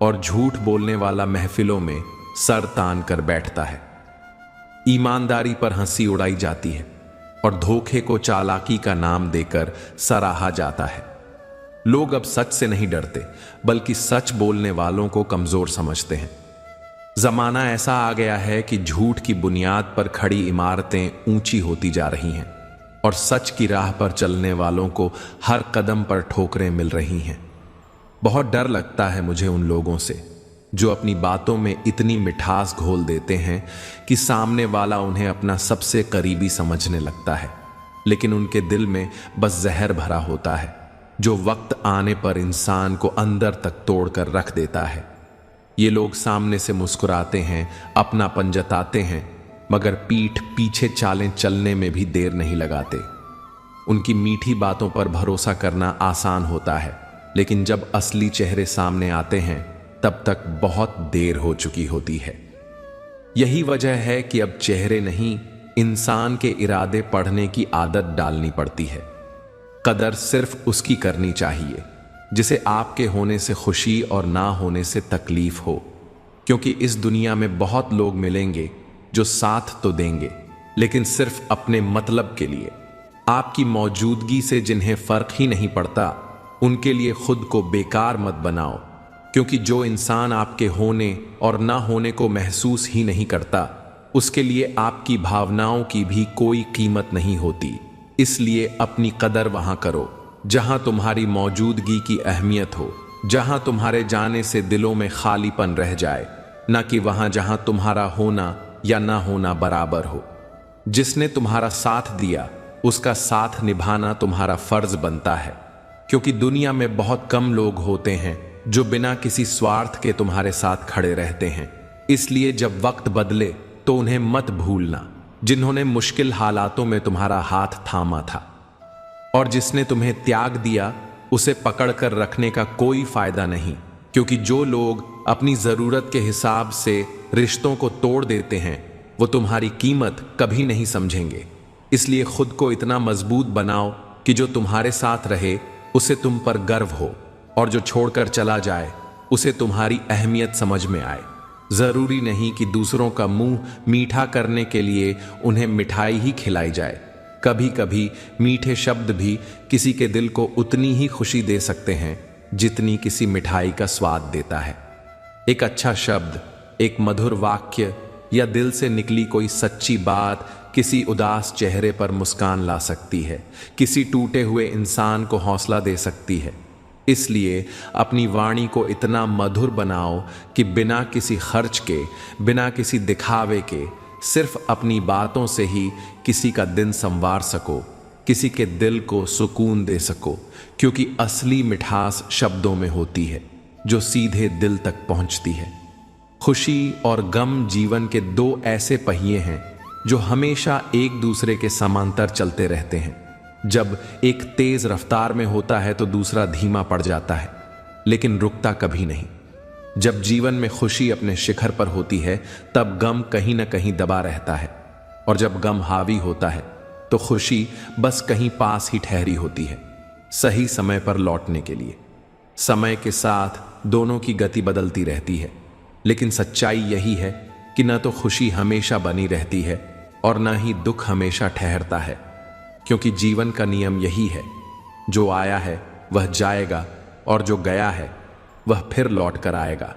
और झूठ बोलने वाला महफिलों में सर तान कर बैठता है। ईमानदारी पर हंसी उड़ाई जाती है और धोखे को चालाकी का नाम देकर सराहा जाता है। लोग अब सच से नहीं डरते, बल्कि सच बोलने वालों को कमजोर समझते हैं। जमाना ऐसा आ गया है कि झूठ की बुनियाद पर खड़ी इमारतें ऊंची होती जा रही हैं और सच की राह पर चलने वालों को हर कदम पर ठोकरें मिल रही हैं। बहुत डर लगता है मुझे उन लोगों से जो अपनी बातों में इतनी मिठास घोल देते हैं कि सामने वाला उन्हें अपना सबसे करीबी समझने लगता है, लेकिन उनके दिल में बस जहर भरा होता है जो वक्त आने पर इंसान को अंदर तक तोड़कर रख देता है। ये लोग सामने से मुस्कुराते हैं, अपनापन जताते हैं, मगर पीठ पीछे चालें चलने में भी देर नहीं लगाते। उनकी मीठी बातों पर भरोसा करना आसान होता है, लेकिन जब असली चेहरे सामने आते हैं तब तक बहुत देर हो चुकी होती है। यही वजह है कि अब चेहरे नहीं, इंसान के इरादे पढ़ने की आदत डालनी पड़ती है। कदर सिर्फ उसकी करनी चाहिए जिसे आपके होने से खुशी और ना होने से तकलीफ हो, क्योंकि इस दुनिया में बहुत लोग मिलेंगे जो साथ तो देंगे, लेकिन सिर्फ अपने मतलब के लिए। आपकी मौजूदगी से जिन्हें फर्क ही नहीं पड़ता, उनके लिए खुद को बेकार मत बनाओ, क्योंकि जो इंसान आपके होने और ना होने को महसूस ही नहीं करता, उसके लिए आपकी भावनाओं की भी कोई कीमत नहीं होती। इसलिए अपनी कदर वहां करो जहां तुम्हारी मौजूदगी की अहमियत हो, जहां तुम्हारे जाने से दिलों में खालीपन रह जाए, ना कि वहां जहां तुम्हारा होना या ना होना बराबर हो। जिसने तुम्हारा साथ दिया उसका साथ निभाना तुम्हारा फर्ज बनता है, क्योंकि दुनिया में बहुत कम लोग होते हैं जो बिना किसी स्वार्थ के तुम्हारे साथ खड़े रहते हैं। इसलिए जब वक्त बदले तो उन्हें मत भूलना, जिन्होंने मुश्किल हालातों में तुम्हारा हाथ थामा था। और जिसने तुम्हें त्याग दिया उसे पकड़कर रखने का कोई फायदा नहीं, क्योंकि जो लोग अपनी जरूरत के हिसाब से रिश्तों को तोड़ देते हैं वो तुम्हारी कीमत कभी नहीं समझेंगे। इसलिए खुद को इतना मजबूत बनाओ कि जो तुम्हारे साथ रहे उसे तुम पर गर्व हो, और जो छोड़कर चला जाए उसे तुम्हारी अहमियत समझ में आए। जरूरी नहीं कि दूसरों का मुंह मीठा करने के लिए उन्हें मिठाई ही खिलाई जाए। कभी कभी मीठे शब्द भी किसी के दिल को उतनी ही खुशी दे सकते हैं जितनी किसी मिठाई का स्वाद देता है। एक अच्छा शब्द, एक मधुर वाक्य या दिल से निकली कोई सच्ची बात किसी उदास चेहरे पर मुस्कान ला सकती है, किसी टूटे हुए इंसान को हौसला दे सकती है। इसलिए अपनी वाणी को इतना मधुर बनाओ कि बिना किसी खर्च के, बिना किसी दिखावे के, सिर्फ अपनी बातों से ही किसी का दिन संवार सको, किसी के दिल को सुकून दे सको। क्योंकि असली मिठास शब्दों में होती है जो सीधे दिल तक पहुंचती है। खुशी और गम जीवन के दो ऐसे पहिए हैं जो हमेशा एक दूसरे के समांतर चलते रहते हैं। जब एक तेज रफ्तार में होता है तो दूसरा धीमा पड़ जाता है, लेकिन रुकता कभी नहीं। जब जीवन में खुशी अपने शिखर पर होती है तब गम कहीं ना कहीं दबा रहता है, और जब गम हावी होता है तो खुशी बस कहीं पास ही ठहरी होती है, सही समय पर लौटने के लिए। समय के साथ दोनों की गति बदलती रहती है, लेकिन सच्चाई यही है कि न तो खुशी हमेशा बनी रहती है और न ही दुख हमेशा ठहरता है। क्योंकि जीवन का नियम यही है, जो आया है वह जाएगा और जो गया है वह फिर लौट कर आएगा।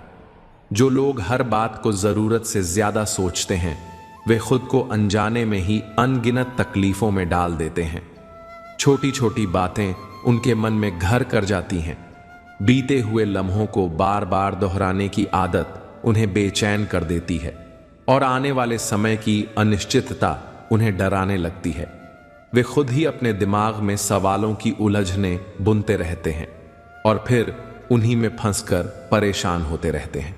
जो लोग हर बात को जरूरत से ज्यादा सोचते हैं वे खुद को अनजाने में ही अनगिनत तकलीफों में डाल देते हैं। छोटी छोटी बातें उनके मन में घर कर जाती हैं। बीते हुए लम्हों को बार बार दोहराने की आदत उन्हें बेचैन कर देती है, और आने वाले समय की अनिश्चितता उन्हें डराने लगती है। वे खुद ही अपने दिमाग में सवालों की उलझने बुनते रहते हैं और फिर उन्हीं में फंसकर परेशान होते रहते हैं।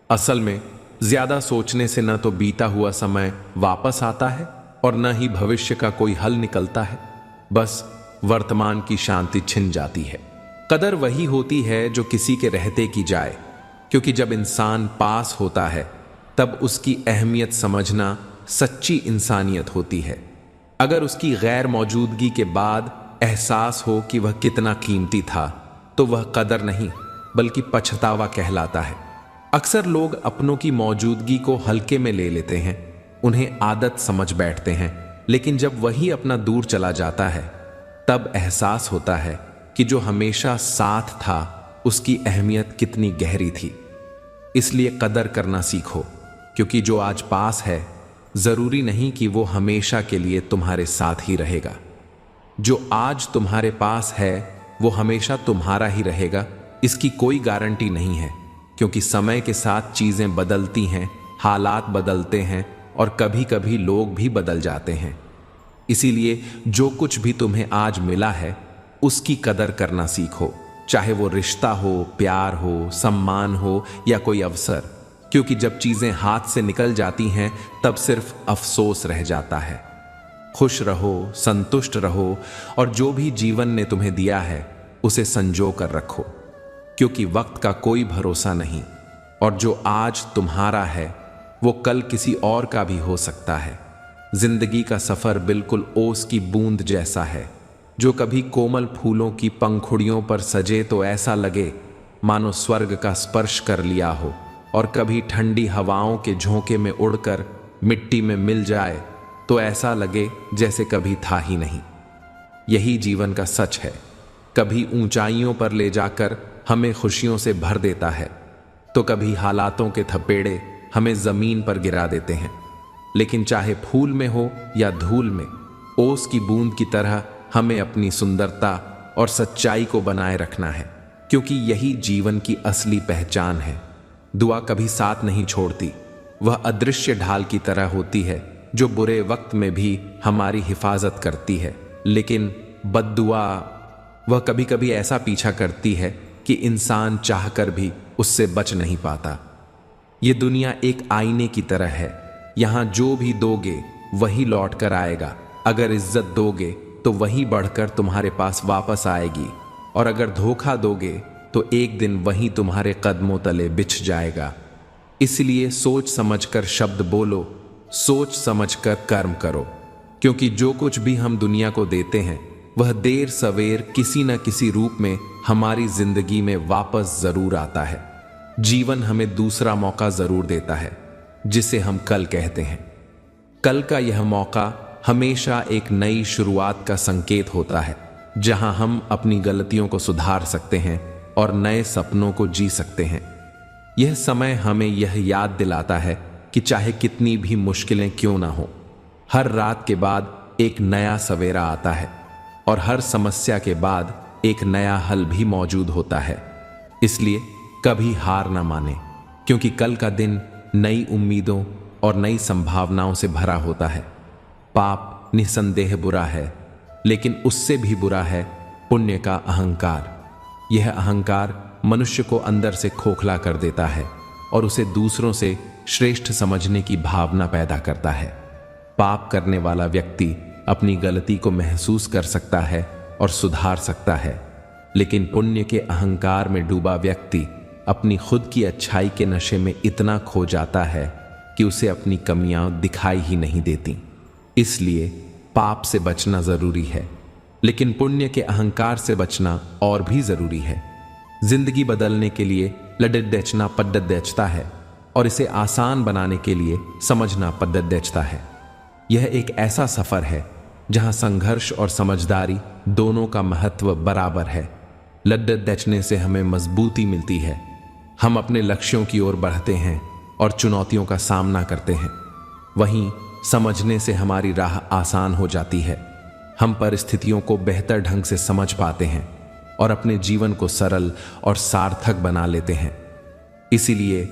असल में ज्यादा सोचने से न तो बीता हुआ समय वापस आता है और न ही भविष्य का कोई हल निकलता है, बस वर्तमान की शांति छिन जाती है। कदर वही होती है जो किसी के रहते की जाए, क्योंकि जब इंसान पास होता है तब उसकी अहमियत समझना सच्ची इंसानियत होती है। अगर उसकी गैर मौजूदगी के बाद एहसास हो कि वह कितना कीमती था तो वह कदर नहीं बल्कि पछतावा कहलाता है। अक्सर लोग अपनों की मौजूदगी को हल्के में ले लेते हैं, उन्हें आदत समझ बैठते हैं, लेकिन जब वही अपना दूर चला जाता है तब एहसास होता है कि जो हमेशा साथ था उसकी अहमियत कितनी गहरी थी। इसलिए कदर करना सीखो, क्योंकि जो आज पास है जरूरी नहीं कि वो हमेशा के लिए तुम्हारे साथ ही रहेगा। जो आज तुम्हारे पास है वो हमेशा तुम्हारा ही रहेगा, इसकी कोई गारंटी नहीं है, क्योंकि समय के साथ चीजें बदलती हैं, हालात बदलते हैं और कभी कभी लोग भी बदल जाते हैं। इसीलिए जो कुछ भी तुम्हें आज मिला है उसकी कदर करना सीखो, चाहे वो रिश्ता हो, प्यार हो, सम्मान हो या कोई अवसर। क्योंकि जब चीजें हाथ से निकल जाती हैं तब सिर्फ अफसोस रह जाता है। खुश रहो, संतुष्ट रहो और जो भी जीवन ने तुम्हें दिया है उसे संजो कर रखो, क्योंकि वक्त का कोई भरोसा नहीं, और जो आज तुम्हारा है वो कल किसी और का भी हो सकता है। जिंदगी का सफर बिल्कुल ओस की बूंद जैसा है, जो कभी कोमल फूलों की पंखुड़ियों पर सजे तो ऐसा लगे मानो स्वर्ग का स्पर्श कर लिया हो, और कभी ठंडी हवाओं के झोंके में उड़कर मिट्टी में मिल जाए तो ऐसा लगे जैसे कभी था ही नहीं। यही जीवन का सच है, कभी ऊंचाइयों पर ले जाकर हमें खुशियों से भर देता है, तो कभी हालातों के थपेड़े हमें जमीन पर गिरा देते हैं। लेकिन चाहे फूल में हो या धूल में, ओस की बूंद की तरह हमें अपनी सुंदरता और सच्चाई को बनाए रखना है, क्योंकि यही जीवन की असली पहचान है। दुआ कभी साथ नहीं छोड़ती, वह अदृश्य ढाल की तरह होती है जो बुरे वक्त में भी हमारी हिफाजत करती है, लेकिन बद्दुआ वह कभी कभी ऐसा पीछा करती है कि इंसान चाहकर भी उससे बच नहीं पाता। ये दुनिया एक आईने की तरह है, यहाँ जो भी दोगे वही लौट कर आएगा। अगर इज्जत दोगे तो वही बढ़कर तुम्हारे पास वापस आएगी, और अगर धोखा दोगे तो एक दिन वही तुम्हारे कदमों तले बिछ जाएगा। इसलिए सोच समझकर शब्द बोलो, सोच समझकर कर्म करो, क्योंकि जो कुछ भी हम दुनिया को देते हैं वह देर सवेर किसी न किसी रूप में हमारी जिंदगी में वापस जरूर आता है। जीवन हमें दूसरा मौका जरूर देता है, जिसे हम कल कहते हैं। कल का यह मौका हमेशा एक नई शुरुआत का संकेत होता है, जहां हम अपनी गलतियों को सुधार सकते हैं और नए सपनों को जी सकते हैं। यह समय हमें यह याद दिलाता है कि चाहे कितनी भी मुश्किलें क्यों ना हो, हर रात के बाद एक नया सवेरा आता है और हर समस्या के बाद एक नया हल भी मौजूद होता है। इसलिए कभी हार ना माने, क्योंकि कल का दिन नई उम्मीदों और नई संभावनाओं से भरा होता है। पाप निसंदेह बुरा है, लेकिन उससे भी बुरा है पुण्य का अहंकार। यह अहंकार मनुष्य को अंदर से खोखला कर देता है और उसे दूसरों से श्रेष्ठ समझने की भावना पैदा करता है। पाप करने वाला व्यक्ति अपनी गलती को महसूस कर सकता है और सुधार सकता है, लेकिन पुण्य के अहंकार में डूबा व्यक्ति अपनी खुद की अच्छाई के नशे में इतना खो जाता है कि उसे अपनी कमियां दिखाई ही नहीं देती। इसलिए पाप से बचना जरूरी है, लेकिन पुण्य के अहंकार से बचना और भी जरूरी है। जिंदगी बदलने के लिए लडडेचना पड्डडेचता है और इसे आसान बनाने के लिए समझना पड्डडेचता है। यह एक ऐसा सफर है जहां संघर्ष और समझदारी दोनों का महत्व बराबर है। लडडेचने से हमें मजबूती मिलती है, हम अपने लक्ष्यों की ओर बढ़ते हैं और चुनौतियों का सामना करते हैं। वहीं समझने से हमारी राह आसान हो जाती है, हम परिस्थितियों को बेहतर ढंग से समझ पाते हैं और अपने जीवन को सरल और सार्थक बना लेते हैं। इसीलिए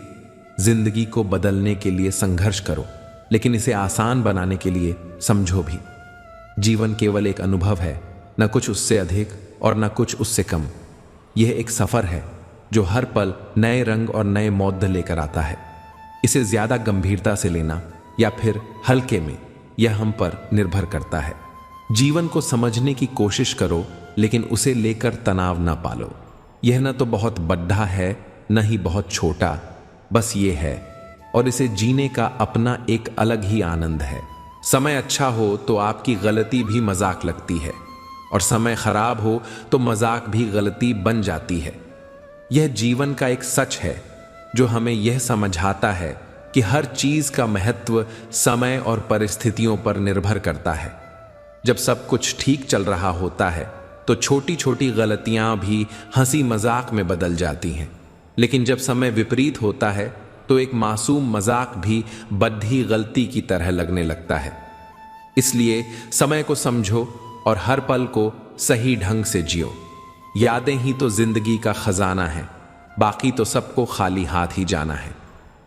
जिंदगी को बदलने के लिए संघर्ष करो, लेकिन इसे आसान बनाने के लिए समझो भी। जीवन केवल एक अनुभव है, न कुछ उससे अधिक और न कुछ उससे कम। यह एक सफर है जो हर पल नए रंग और नए मौद लेकर आता है। इसे ज्यादा गंभीरता से लेना या फिर हल्के में, यह हम पर निर्भर करता है। जीवन को समझने की कोशिश करो, लेकिन उसे लेकर तनाव ना पालो। यह न तो बहुत बड़ा है, न ही बहुत छोटा, बस ये है, और इसे जीने का अपना एक अलग ही आनंद है। समय अच्छा हो तो आपकी गलती भी मजाक लगती है, और समय खराब हो तो मजाक भी गलती बन जाती है। यह जीवन का एक सच है जो हमें यह समझाता है कि हर चीज का महत्व समय और परिस्थितियों पर निर्भर करता है। जब सब कुछ ठीक चल रहा होता है तो छोटी छोटी गलतियां भी हंसी मजाक में बदल जाती हैं, लेकिन जब समय विपरीत होता है तो एक मासूम मजाक भी बद्धी गलती की तरह लगने लगता है। इसलिए समय को समझो और हर पल को सही ढंग से जियो। यादें ही तो जिंदगी का खजाना है, बाकी तो सबको खाली हाथ ही जाना है।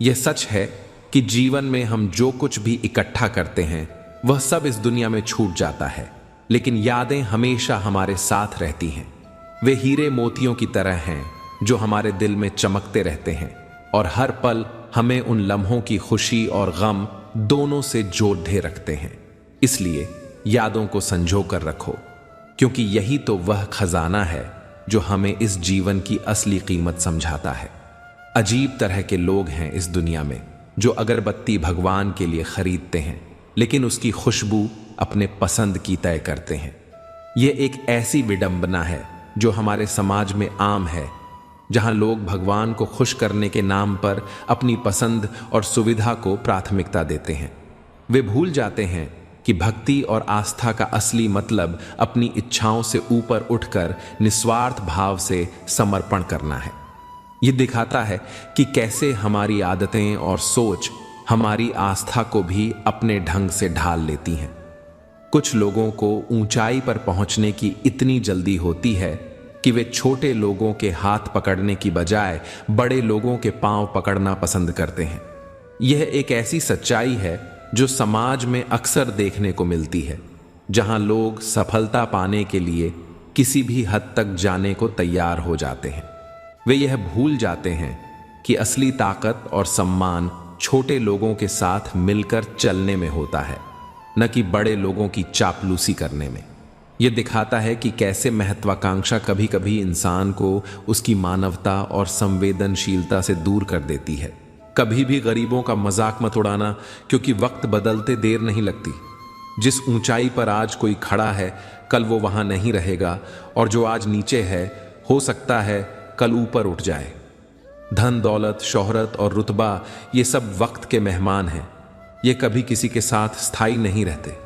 यह सच है कि जीवन में हम जो कुछ भी इकट्ठा करते हैं वह सब इस दुनिया में छूट जाता है, लेकिन यादें हमेशा हमारे साथ रहती हैं। वे हीरे मोतियों की तरह हैं जो हमारे दिल में चमकते रहते हैं और हर पल हमें उन लम्हों की खुशी और गम दोनों से जोड़े रखते हैं। इसलिए यादों को संजो कर रखो, क्योंकि यही तो वह खजाना है जो हमें इस जीवन की असली कीमत समझाता है। अजीब तरह के लोग हैं इस दुनिया में जो अगरबत्ती भगवान के लिए खरीदते हैं, लेकिन उसकी खुशबू अपने पसंद की तय करते हैं। यह एक ऐसी विडंबना है जो हमारे समाज में आम है, जहां लोग भगवान को खुश करने के नाम पर अपनी पसंद और सुविधा को प्राथमिकता देते हैं। वे भूल जाते हैं कि भक्ति और आस्था का असली मतलब अपनी इच्छाओं से ऊपर उठकर निस्वार्थ भाव से समर्पण करना है। यह दिखाता है कि कैसे हमारी आदतें और सोच हमारी आस्था को भी अपने ढंग से ढाल लेती हैं। कुछ लोगों को ऊंचाई पर पहुंचने की इतनी जल्दी होती है कि वे छोटे लोगों के हाथ पकड़ने की बजाय बड़े लोगों के पांव पकड़ना पसंद करते हैं। यह एक ऐसी सच्चाई है जो समाज में अक्सर देखने को मिलती है, जहां लोग सफलता पाने के लिए किसी भी हद तक जाने को तैयार हो जाते हैं। वे यह भूल जाते हैं कि असली ताकत और सम्मान छोटे लोगों के साथ मिलकर चलने में होता है, न कि बड़े लोगों की चापलूसी करने में। यह दिखाता है कि कैसे महत्वाकांक्षा कभी कभी इंसान को उसकी मानवता और संवेदनशीलता से दूर कर देती है। कभी भी गरीबों का मजाक मत उड़ाना, क्योंकि वक्त बदलते देर नहीं लगती। जिस ऊंचाई पर आज कोई खड़ा है कल वो वहां नहीं रहेगा, और जो आज नीचे है हो सकता है कल ऊपर उठ जाए। धन दौलत, शोहरत और रुतबा ये सब वक्त के मेहमान हैं। ये कभी किसी के साथ स्थायी नहीं रहते।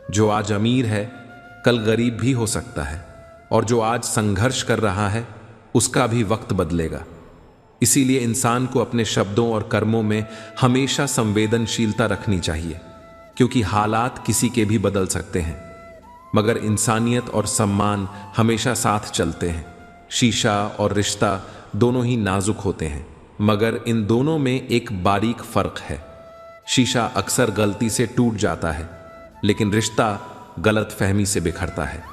जो आज अमीर है कल गरीब भी हो सकता है, और जो आज संघर्ष कर रहा है उसका भी वक्त बदलेगा। इसीलिए इंसान को अपने शब्दों और कर्मों में हमेशा संवेदनशीलता रखनी चाहिए, क्योंकि हालात किसी के भी बदल सकते हैं, मगर इंसानियत और सम्मान हमेशा साथ चलते हैं। शीशा और रिश्ता दोनों ही नाजुक होते हैं, मगर इन दोनों में एक बारीक फर्क है। शीशा अक्सर गलती से टूट जाता है, लेकिन रिश्ता गलत फहमी से बिखरता है।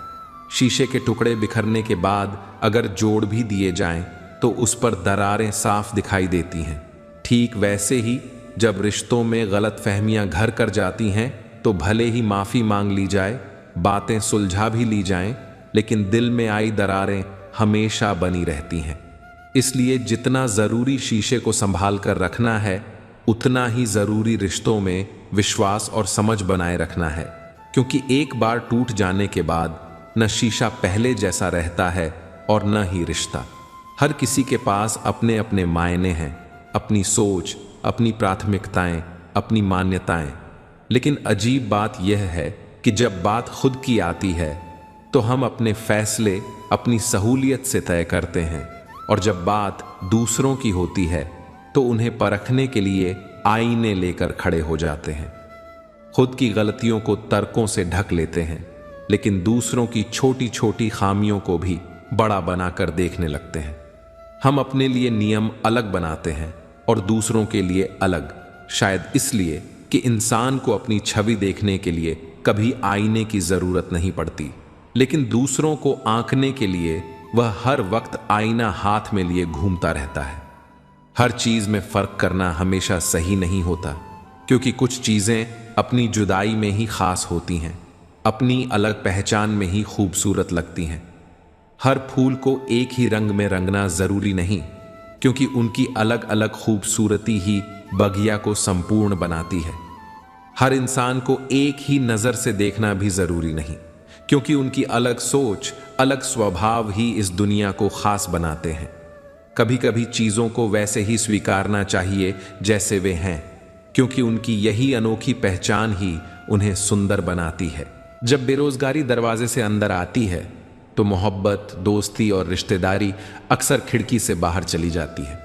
शीशे के टुकड़े बिखरने के बाद अगर जोड़ भी दिए जाएं तो उस पर दरारें साफ दिखाई देती हैं। ठीक वैसे ही जब रिश्तों में गलत फहमियां घर कर जाती हैं तो भले ही माफ़ी मांग ली जाए, बातें सुलझा भी ली जाएं, लेकिन दिल में आई दरारें हमेशा बनी रहती हैं। इसलिए जितना ज़रूरी शीशे को संभाल कर रखना है, उतना ही ज़रूरी रिश्तों में विश्वास और समझ बनाए रखना है, क्योंकि एक बार टूट जाने के बाद न शीशा पहले जैसा रहता है और न ही रिश्ता। हर किसी के पास अपने अपने मायने हैं, अपनी सोच, अपनी प्राथमिकताएं, अपनी मान्यताएं। लेकिन अजीब बात यह है कि जब बात खुद की आती है तो हम अपने फैसले अपनी सहूलियत से तय करते हैं, और जब बात दूसरों की होती है तो उन्हें परखने के लिए आईने लेकर खड़े हो जाते हैं। खुद की गलतियों को तर्कों से ढक लेते हैं, लेकिन दूसरों की छोटी छोटी खामियों को भी बड़ा बनाकर देखने लगते हैं। हम अपने लिए नियम अलग बनाते हैं और दूसरों के लिए अलग, शायद इसलिए कि इंसान को अपनी छवि देखने के लिए कभी आईने की जरूरत नहीं पड़ती, लेकिन दूसरों को आंकने के लिए वह हर वक्त आईना हाथ में लिए घूमता रहता है। हर चीज में फर्क करना हमेशा सही नहीं होता, क्योंकि कुछ चीजें अपनी जुदाई में ही खास होती हैं, अपनी अलग पहचान में ही खूबसूरत लगती हैं। हर फूल को एक ही रंग में रंगना जरूरी नहीं, क्योंकि उनकी अलग अलग खूबसूरती ही बगिया को संपूर्ण बनाती है। हर इंसान को एक ही नजर से देखना भी जरूरी नहीं, क्योंकि उनकी अलग सोच, अलग स्वभाव ही इस दुनिया को खास बनाते हैं। कभी कभी चीजों को वैसे ही स्वीकारना चाहिए जैसे वे हैं, क्योंकि उनकी यही अनोखी पहचान ही उन्हें सुंदर बनाती है। जब बेरोजगारी दरवाजे से अंदर आती है तो मोहब्बत, दोस्ती और रिश्तेदारी अक्सर खिड़की से बाहर चली जाती है।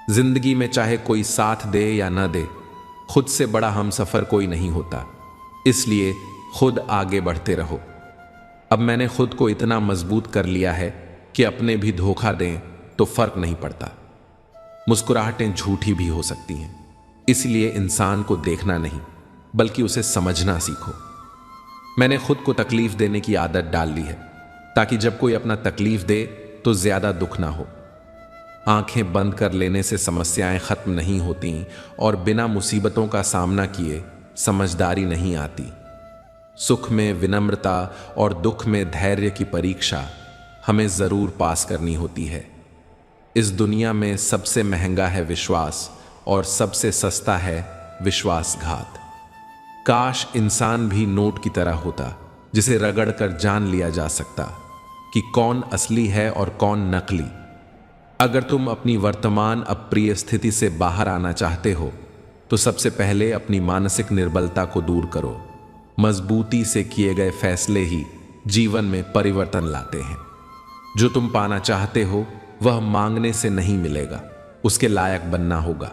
जिंदगी में चाहे कोई साथ दे या न दे, खुद से बड़ा हमसफर कोई नहीं होता, इसलिए खुद आगे बढ़ते रहो। अब मैंने खुद को इतना मजबूत कर लिया है कि अपने भी धोखा दें तो फर्क नहीं पड़ता। मुस्कुराहटें झूठी भी हो सकती हैं, इसलिए इंसान को देखना नहीं बल्कि उसे समझना सीखो। मैंने खुद को तकलीफ देने की आदत डाल ली है, ताकि जब कोई अपना तकलीफ दे तो ज्यादा दुख ना हो। आंखें बंद कर लेने से समस्याएं खत्म नहीं होती, और बिना मुसीबतों का सामना किए समझदारी नहीं आती। सुख में विनम्रता और दुख में धैर्य की परीक्षा हमें जरूर पास करनी होती है। इस दुनिया में सबसे महंगा है विश्वास, और सबसे सस्ता है विश्वासघात। काश इंसान भी नोट की तरह होता, जिसे रगड़ कर जान लिया जा सकता कि कौन असली है और कौन नकली। अगर तुम अपनी वर्तमान अप्रिय स्थिति से बाहर आना चाहते हो तो सबसे पहले अपनी मानसिक निर्बलता को दूर करो। मजबूती से किए गए फैसले ही जीवन में परिवर्तन लाते हैं। जो तुम पाना चाहते हो वह मांगने से नहीं मिलेगा, उसके लायक बनना होगा।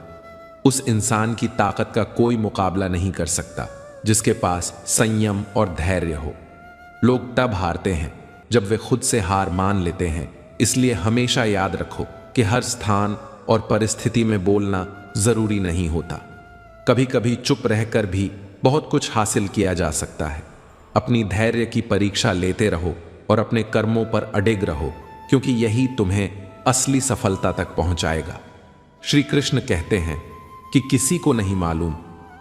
उस इंसान की ताकत का कोई मुकाबला नहीं कर सकता जिसके पास संयम और धैर्य हो। लोग तब हारते हैं जब वे खुद से हार मान लेते हैं, इसलिए हमेशा याद रखो कि हर स्थान और परिस्थिति में बोलना जरूरी नहीं होता। कभी कभी चुप रहकर भी बहुत कुछ हासिल किया जा सकता है। अपनी धैर्य की परीक्षा लेते रहो और अपने कर्मों पर अडिग रहो, क्योंकि यही तुम्हें असली सफलता तक पहुंचाएगा। श्री कृष्ण कहते हैं कि किसी को नहीं मालूम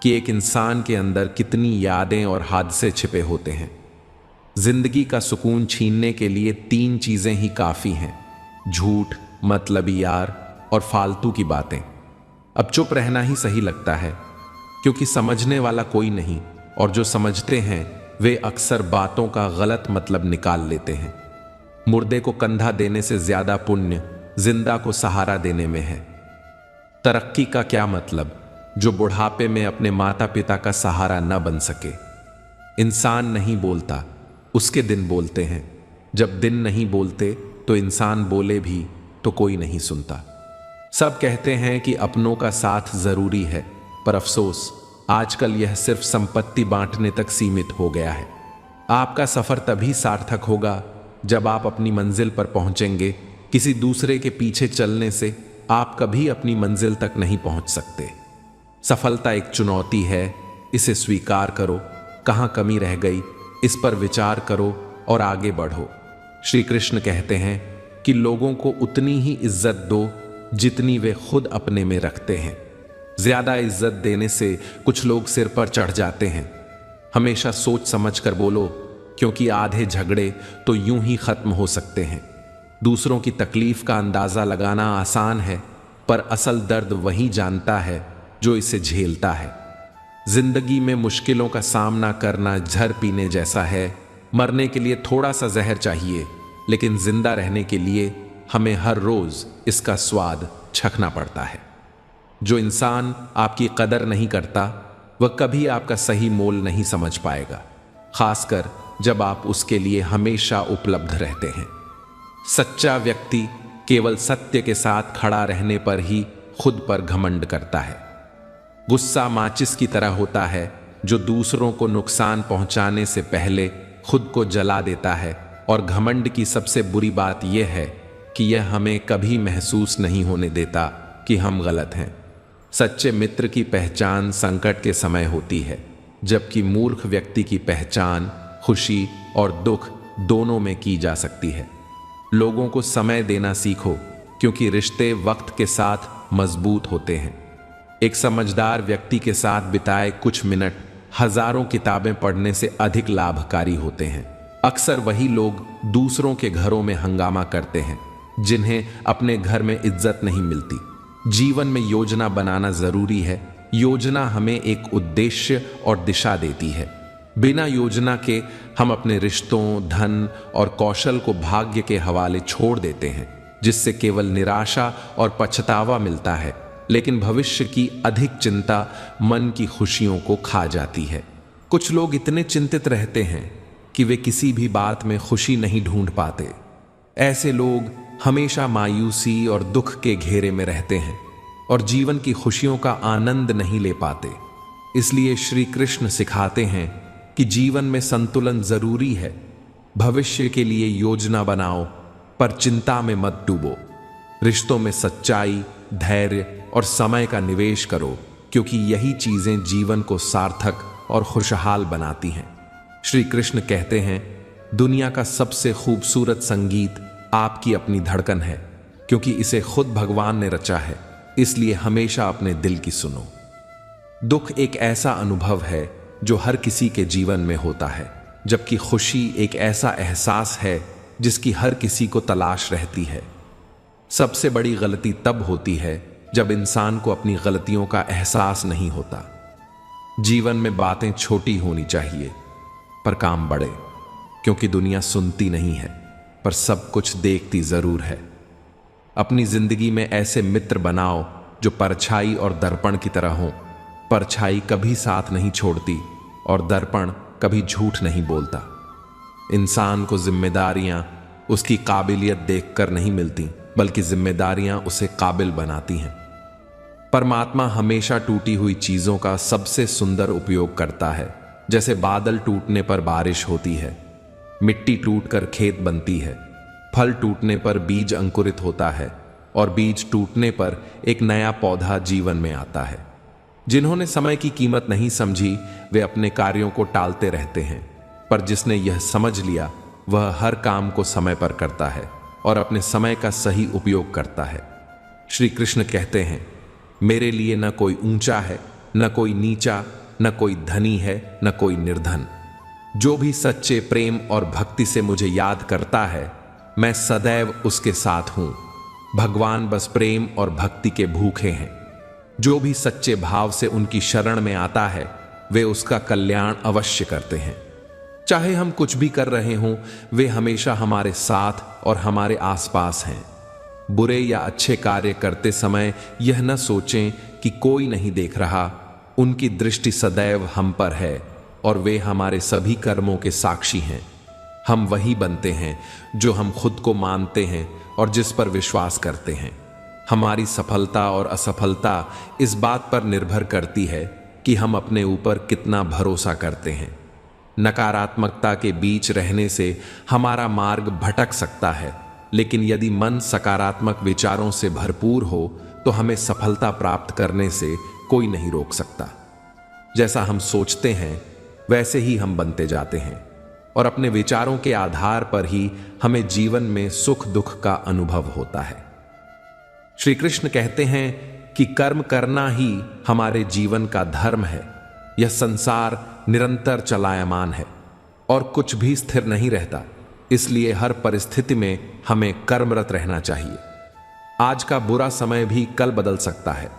कि एक इंसान के अंदर कितनी यादें और हादसे छिपे होते हैं। जिंदगी का सुकून छीनने के लिए 3 चीजें ही काफी हैं: झूठ, मतलबी यार और फालतू की बातें। अब चुप रहना ही सही लगता है, क्योंकि समझने वाला कोई नहीं, और जो समझते हैं वे अक्सर बातों का गलत मतलब निकाल लेते हैं। मुर्दे को कंधा देने से ज्यादा पुण्य जिंदा को सहारा देने में है। तरक्की का क्या मतलब जो बुढ़ापे में अपने माता पिता का सहारा न बन सके। इंसान नहीं बोलता, उसके दिन बोलते हैं। जब दिन नहीं बोलते तो इंसान बोले भी तो कोई नहीं सुनता। सब कहते हैं कि अपनों का साथ जरूरी है, पर अफसोस आजकल यह सिर्फ संपत्ति बांटने तक सीमित हो गया है। आपका सफर तभी सार्थक होगा जब आप अपनी मंजिल पर पहुंचेंगे। किसी दूसरे के पीछे चलने से आप कभी अपनी मंजिल तक नहीं पहुंच सकते। सफलता एक चुनौती है, इसे स्वीकार करो। कहां कमी रह गई, इस पर विचार करो और आगे बढ़ो। श्री कृष्ण कहते हैं कि लोगों को उतनी ही इज्जत दो जितनी वे खुद अपने में रखते हैं। ज्यादा इज्जत देने से कुछ लोग सिर पर चढ़ जाते हैं। हमेशा सोच समझ कर बोलो, क्योंकि आधे झगड़े तो यूं ही खत्म हो सकते हैं। दूसरों की तकलीफ का अंदाजा लगाना आसान है, पर असल दर्द वही जानता है जो इसे झेलता है। जिंदगी में मुश्किलों का सामना करना जहर पीने जैसा है। मरने के लिए थोड़ा सा जहर चाहिए, लेकिन जिंदा रहने के लिए हमें हर रोज इसका स्वाद चखना पड़ता है। जो इंसान आपकी कदर नहीं करता वह कभी आपका सही मोल नहीं समझ पाएगा, खासकर जब आप उसके लिए हमेशा उपलब्ध रहते हैं। सच्चा व्यक्ति केवल सत्य के साथ खड़ा रहने पर ही खुद पर घमंड करता है। गुस्सा माचिस की तरह होता है जो दूसरों को नुकसान पहुंचाने से पहले खुद को जला देता है। और घमंड की सबसे बुरी बात यह है कि यह हमें कभी महसूस नहीं होने देता कि हम गलत हैं। सच्चे मित्र की पहचान संकट के समय होती है, जबकि मूर्ख व्यक्ति की पहचान खुशी और दुख दोनों में की जा सकती है। लोगों को समय देना सीखो, क्योंकि रिश्ते वक्त के साथ मजबूत होते हैं। एक समझदार व्यक्ति के साथ बिताए कुछ मिनट हजारों किताबें पढ़ने से अधिक लाभकारी होते हैं। अक्सर वही लोग दूसरों के घरों में हंगामा करते हैं जिन्हें अपने घर में इज्जत नहीं मिलती। जीवन में योजना बनाना जरूरी है। योजना हमें एक उद्देश्य और दिशा देती है। बिना योजना के हम अपने रिश्तों, धन और कौशल को भाग्य के हवाले छोड़ देते हैं, जिससे केवल निराशा और पछतावा मिलता है। लेकिन भविष्य की अधिक चिंता मन की खुशियों को खा जाती है। कुछ लोग इतने चिंतित रहते हैं कि वे किसी भी बात में खुशी नहीं ढूंढ पाते। ऐसे लोग हमेशा मायूसी और दुख के घेरे में रहते हैं और जीवन की खुशियों का आनंद नहीं ले पाते। इसलिए श्री कृष्ण सिखाते हैं कि जीवन में संतुलन जरूरी है। भविष्य के लिए योजना बनाओ, पर चिंता में मत डूबो। रिश्तों में सच्चाई, धैर्य और समय का निवेश करो, क्योंकि यही चीजें जीवन को सार्थक और खुशहाल बनाती हैं। श्री कृष्ण कहते हैं, दुनिया का सबसे खूबसूरत संगीत आपकी अपनी धड़कन है, क्योंकि इसे खुद भगवान ने रचा है। इसलिए हमेशा अपने दिल की सुनो। दुख एक ऐसा अनुभव है जो हर किसी के जीवन में होता है, जबकि खुशी एक ऐसा एहसास है जिसकी हर किसी को तलाश रहती है। सबसे बड़ी गलती तब होती है जब इंसान को अपनी गलतियों का एहसास नहीं होता। जीवन में बातें छोटी होनी चाहिए, पर काम बड़े, क्योंकि दुनिया सुनती नहीं है, पर सब कुछ देखती जरूर है। अपनी जिंदगी में ऐसे मित्र बनाओ जो परछाई और दर्पण की तरह हों। परछाई कभी साथ नहीं छोड़ती और दर्पण कभी झूठ नहीं बोलता। इंसान को जिम्मेदारियां उसकी काबिलियत देखकर नहीं मिलती, बल्कि जिम्मेदारियां उसे काबिल बनाती हैं। परमात्मा हमेशा टूटी हुई चीजों का सबसे सुंदर उपयोग करता है। जैसे बादल टूटने पर बारिश होती है, मिट्टी टूटकर खेत बनती है, फल टूटने पर बीज अंकुरित होता है और बीज टूटने पर एक नया पौधा जीवन में आता है। जिन्होंने समय की कीमत नहीं समझी वे अपने कार्यों को टालते रहते हैं, पर जिसने यह समझ लिया वह हर काम को समय पर करता है और अपने समय का सही उपयोग करता है। श्री कृष्ण कहते हैं, मेरे लिए न कोई ऊंचा है, न कोई नीचा, न कोई धनी है, न कोई निर्धन। जो भी सच्चे प्रेम और भक्ति से मुझे याद करता है, मैं सदैव उसके साथ हूं। भगवान बस प्रेम और भक्ति के भूखे हैं। जो भी सच्चे भाव से उनकी शरण में आता है, वे उसका कल्याण अवश्य करते हैं। चाहे हम कुछ भी कर रहे हों, वे हमेशा हमारे साथ और हमारे आसपास हैं। बुरे या अच्छे कार्य करते समय यह न सोचें कि कोई नहीं देख रहा। उनकी दृष्टि सदैव हम पर है और वे हमारे सभी कर्मों के साक्षी हैं। हम वही बनते हैं जो हम खुद को मानते हैं और जिस पर विश्वास करते हैं। हमारी सफलता और असफलता इस बात पर निर्भर करती है कि हम अपने ऊपर कितना भरोसा करते हैं। नकारात्मकता के बीच रहने से हमारा मार्ग भटक सकता है, लेकिन यदि मन सकारात्मक विचारों से भरपूर हो तो हमें सफलता प्राप्त करने से कोई नहीं रोक सकता। जैसा हम सोचते हैं वैसे ही हम बनते जाते हैं और अपने विचारों के आधार पर ही हमें जीवन में सुख दुख का अनुभव होता है। श्री कृष्ण कहते हैं कि कर्म करना ही हमारे जीवन का धर्म है। यह संसार निरंतर चलायमान है और कुछ भी स्थिर नहीं रहता, इसलिए हर परिस्थिति में हमें कर्मरत रहना चाहिए। आज का बुरा समय भी कल बदल सकता है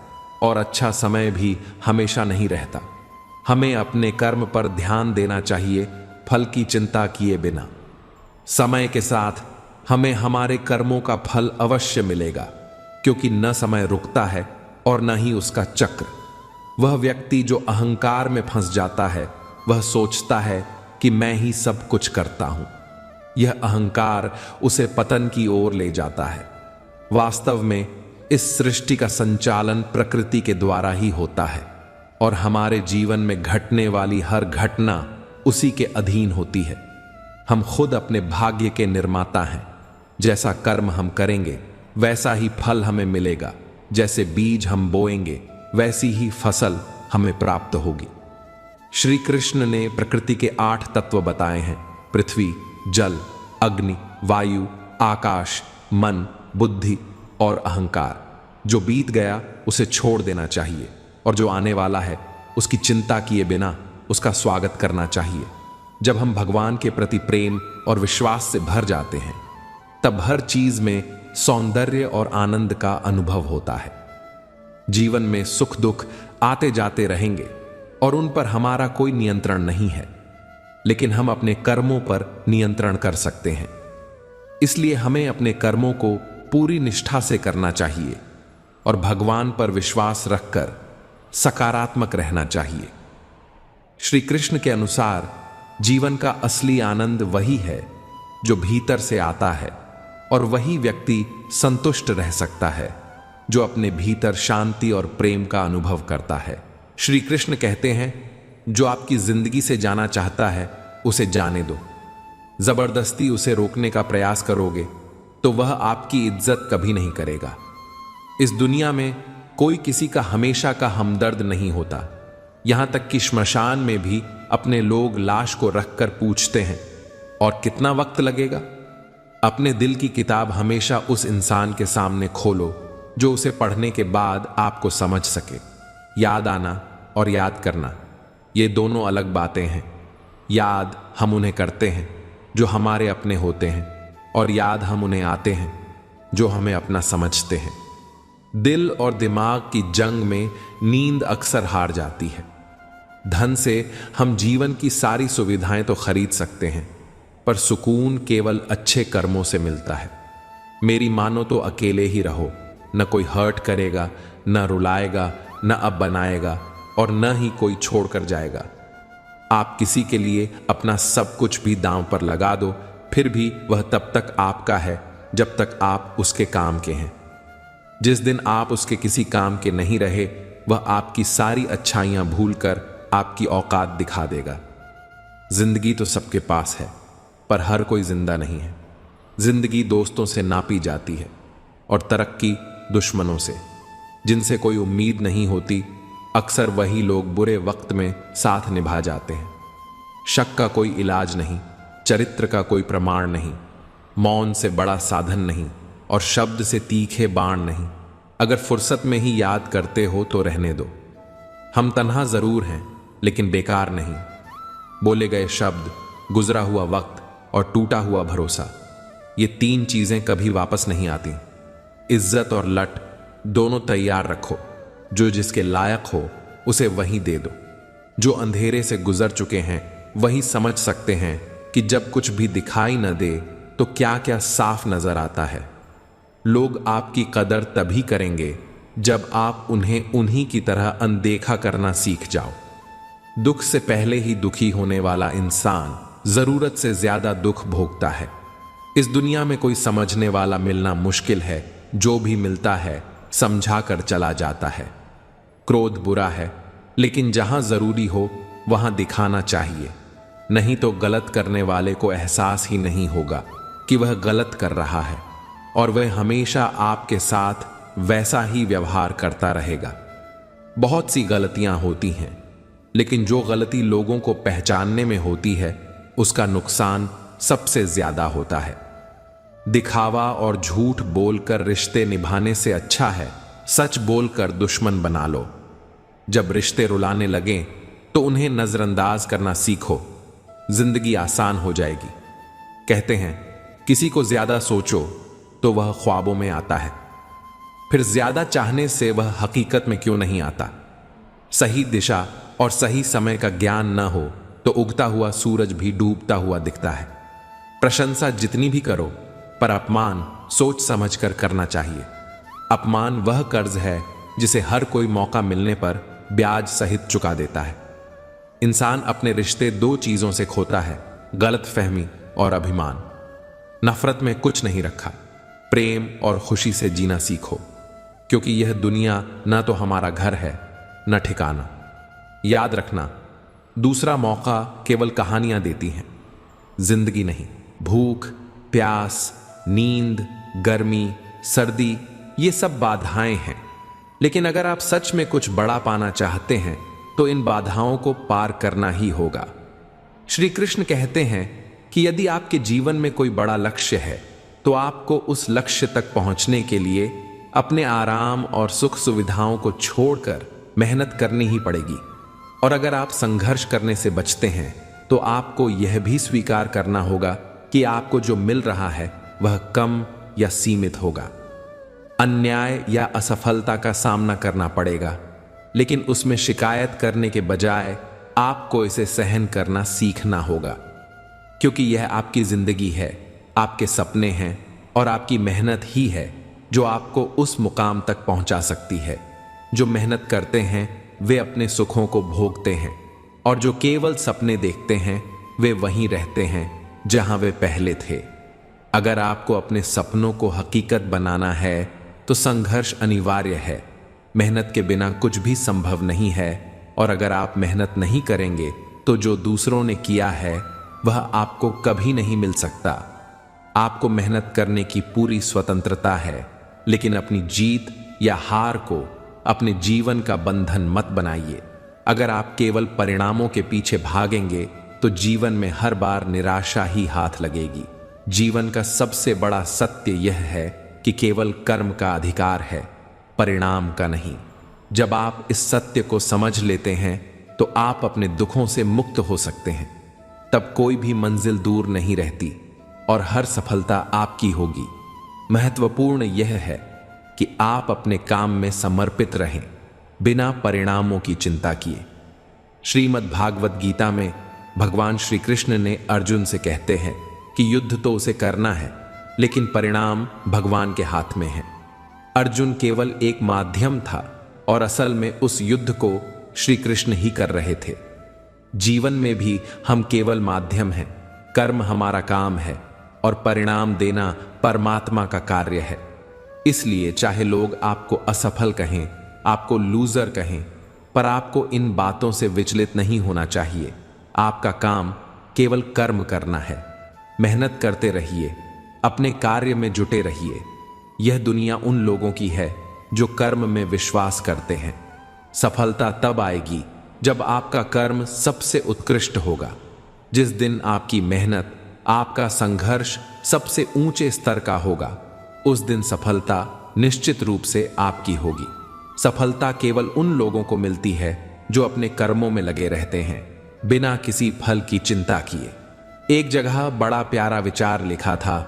और अच्छा समय भी हमेशा नहीं रहता। हमें अपने कर्म पर ध्यान देना चाहिए, फल की चिंता किए बिना। समय के साथ हमें हमारे कर्मों का फल अवश्य मिलेगा, क्योंकि न समय रुकता है और न ही उसका चक्र। वह व्यक्ति जो अहंकार में फंस जाता है वह सोचता है कि मैं ही सब कुछ करता हूं। यह अहंकार उसे पतन की ओर ले जाता है। वास्तव में इस सृष्टि का संचालन प्रकृति के द्वारा ही होता है और हमारे जीवन में घटने वाली हर घटना उसी के अधीन होती है। हम खुद अपने भाग्य के निर्माता हैं। जैसा कर्म हम करेंगे वैसा ही फल हमें मिलेगा। जैसे बीज हम बोएंगे वैसी ही फसल हमें प्राप्त होगी। श्री कृष्ण ने प्रकृति के 8 तत्व बताए हैं: पृथ्वी, जल, अग्नि, वायु, आकाश, मन, बुद्धि और अहंकार। जो बीत गया उसे छोड़ देना चाहिए और जो आने वाला है उसकी चिंता किए बिना उसका स्वागत करना चाहिए। जब हम भगवान के प्रति प्रेम और विश्वास से भर जाते हैं तब हर चीज में सौंदर्य और आनंद का अनुभव होता है। जीवन में सुख दुख आते जाते रहेंगे और उन पर हमारा कोई नियंत्रण नहीं है, लेकिन हम अपने कर्मों पर नियंत्रण कर सकते हैं। इसलिए हमें अपने कर्मों को पूरी निष्ठा से करना चाहिए और भगवान पर विश्वास रखकर सकारात्मक रहना चाहिए। श्री कृष्ण के अनुसार जीवन का असली आनंद वही है जो भीतर से आता है और वही व्यक्ति संतुष्ट रह सकता है जो अपने भीतर शांति और प्रेम का अनुभव करता है। श्री कृष्ण कहते हैं, जो आपकी जिंदगी से जाना चाहता है उसे जाने दो। जबरदस्ती उसे रोकने का प्रयास करोगे तो वह आपकी इज्जत कभी नहीं करेगा। इस दुनिया में कोई किसी का हमेशा का हमदर्द नहीं होता। यहां तक कि श्मशान में भी अपने लोग लाश को रखकर पूछते हैं, और कितना वक्त लगेगा? अपने दिल की किताब हमेशा उस इंसान के सामने खोलो जो उसे पढ़ने के बाद आपको समझ सके। याद आना और याद करना, ये दोनों अलग बातें हैं। याद हम उन्हें करते हैं जो हमारे अपने होते हैं, और याद हम उन्हें आते हैं जो हमें अपना समझते हैं। दिल और दिमाग की जंग में नींद अक्सर हार जाती है। धन से हम जीवन की सारी सुविधाएं तो खरीद सकते हैं, पर सुकून केवल अच्छे कर्मों से मिलता है। मेरी मानो तो अकेले ही रहो, न कोई हर्ट करेगा, न रुलाएगा, न अब बनाएगा, और न ही कोई छोड़कर जाएगा। आप किसी के लिए अपना सब कुछ भी दांव पर लगा दो, फिर भी वह तब तक आपका है जब तक आप उसके काम के हैं। जिस दिन आप उसके किसी काम के नहीं रहे, वह आपकी सारी अच्छाइयां भूलकर आपकी औकात दिखा देगा। जिंदगी तो सबके पास है, पर हर कोई जिंदा नहीं है। जिंदगी दोस्तों से नापी जाती है और तरक्की दुश्मनों से। जिनसे कोई उम्मीद नहीं होती, अक्सर वही लोग बुरे वक्त में साथ निभा जाते हैं। शक का कोई इलाज नहीं, चरित्र का कोई प्रमाण नहीं, मौन से बड़ा साधन नहीं और शब्द से तीखे बाण नहीं। अगर फुर्सत में ही याद करते हो तो रहने दो। हम तन्हा जरूर हैं, लेकिन बेकार नहीं। बोले गए शब्द, गुजरा हुआ वक्त और टूटा हुआ भरोसा, ये 3 चीजें कभी वापस नहीं आती। इज्जत और लट दोनों तैयार रखो। जो जिसके लायक हो उसे वहीं दे दो। जो अंधेरे से गुजर चुके हैं वही समझ सकते हैं कि जब कुछ भी दिखाई न दे तो क्या क्या साफ नजर आता है। लोग आपकी कदर तभी करेंगे जब आप उन्हें उन्हीं की तरह अनदेखा करना सीख जाओ। दुख से पहले ही दुखी होने वाला इंसान जरूरत से ज्यादा दुख भोगता है। इस दुनिया में कोई समझने वाला मिलना मुश्किल है, जो भी मिलता है समझा कर चला जाता है। क्रोध बुरा है, लेकिन जहां जरूरी हो वहां दिखाना चाहिए, नहीं तो गलत करने वाले को एहसास ही नहीं होगा कि वह गलत कर रहा है और वह हमेशा आपके साथ वैसा ही व्यवहार करता रहेगा। बहुत सी गलतियां होती हैं, लेकिन जो गलती लोगों को पहचानने में होती है उसका नुकसान सबसे ज्यादा होता है। दिखावा और झूठ बोलकर रिश्ते निभाने से अच्छा है सच बोलकर दुश्मन बना लो। जब रिश्ते रुलाने लगें तो उन्हें नजरअंदाज करना सीखो, जिंदगी आसान हो जाएगी। कहते हैं किसी को ज्यादा सोचो तो वह ख्वाबों में आता है, फिर ज्यादा चाहने से वह हकीकत में क्यों नहीं आता। सही दिशा और सही समय का ज्ञान न हो तो उगता हुआ सूरज भी डूबता हुआ दिखता है। प्रशंसा जितनी भी करो, पर अपमान सोच समझकर करना चाहिए। अपमान वह कर्ज है जिसे हर कोई मौका मिलने पर ब्याज सहित चुका देता है। इंसान अपने रिश्ते दो चीजों से खोता है, गलतफहमी और अभिमान। नफरत में कुछ नहीं रखा, प्रेम और खुशी से जीना सीखो, क्योंकि यह दुनिया ना तो हमारा घर है न ठिकाना। याद रखना, दूसरा मौका केवल कहानियां देती हैं, जिंदगी नहीं। भूख, प्यास, नींद, गर्मी, सर्दी, ये सब बाधाएं हैं, लेकिन अगर आप सच में कुछ बड़ा पाना चाहते हैं तो इन बाधाओं को पार करना ही होगा। श्री कृष्ण कहते हैं कि यदि आपके जीवन में कोई बड़ा लक्ष्य है तो आपको उस लक्ष्य तक पहुंचने के लिए अपने आराम और सुख सुविधाओं को छोड़कर मेहनत करनी ही पड़ेगी। और अगर आप संघर्ष करने से बचते हैं तो आपको यह भी स्वीकार करना होगा कि आपको जो मिल रहा है वह कम या सीमित होगा। अन्याय या असफलता का सामना करना पड़ेगा, लेकिन उसमें शिकायत करने के बजाय आपको इसे सहन करना सीखना होगा, क्योंकि यह आपकी जिंदगी है, आपके सपने हैं और आपकी मेहनत ही है जो आपको उस मुकाम तक पहुंचा सकती है। जो मेहनत करते हैं वे अपने सुखों को भोगते हैं, और जो केवल सपने देखते हैं वे वहीं रहते हैं जहां वे पहले थे। अगर आपको अपने सपनों को हकीकत बनाना है तो संघर्ष अनिवार्य है। मेहनत के बिना कुछ भी संभव नहीं है, और अगर आप मेहनत नहीं करेंगे तो जो दूसरों ने किया है वह आपको कभी नहीं मिल सकता। आपको मेहनत करने की पूरी स्वतंत्रता है, लेकिन अपनी जीत या हार को अपने जीवन का बंधन मत बनाइए। अगर आप केवल परिणामों के पीछे भागेंगे तो जीवन में हर बार निराशा ही हाथ लगेगी। जीवन का सबसे बड़ा सत्य यह है कि केवल कर्म का अधिकार है, परिणाम का नहीं। जब आप इस सत्य को समझ लेते हैं तो आप अपने दुखों से मुक्त हो सकते हैं। तब कोई भी मंजिल दूर नहीं रहती और हर सफलता आपकी होगी। महत्वपूर्ण यह है कि आप अपने काम में समर्पित रहें, बिना परिणामों की चिंता किए। श्रीमद् भागवत गीता में भगवान श्री कृष्ण ने अर्जुन से कहते हैं कि युद्ध तो उसे करना है, लेकिन परिणाम भगवान के हाथ में है। अर्जुन केवल एक माध्यम था और असल में उस युद्ध को श्री कृष्ण ही कर रहे थे। जीवन में भी हम केवल माध्यम हैं, कर्म हमारा काम है और परिणाम देना परमात्मा का कार्य है। इसलिए चाहे लोग आपको असफल कहें, आपको लूजर कहें, पर आपको इन बातों से विचलित नहीं होना चाहिए। आपका काम केवल कर्म करना है। मेहनत करते रहिए, अपने कार्य में जुटे रहिए। यह दुनिया उन लोगों की है जो कर्म में विश्वास करते हैं। सफलता तब आएगी जब आपका कर्म सबसे उत्कृष्ट होगा। जिस दिन आपकी मेहनत, आपका संघर्ष सबसे ऊंचे स्तर का होगा, उस दिन सफलता निश्चित रूप से आपकी होगी। सफलता केवल उन लोगों को मिलती है जो अपने कर्मों में लगे रहते हैं, बिना किसी फल की चिंता किए। एक जगह बड़ा प्यारा विचार लिखा था,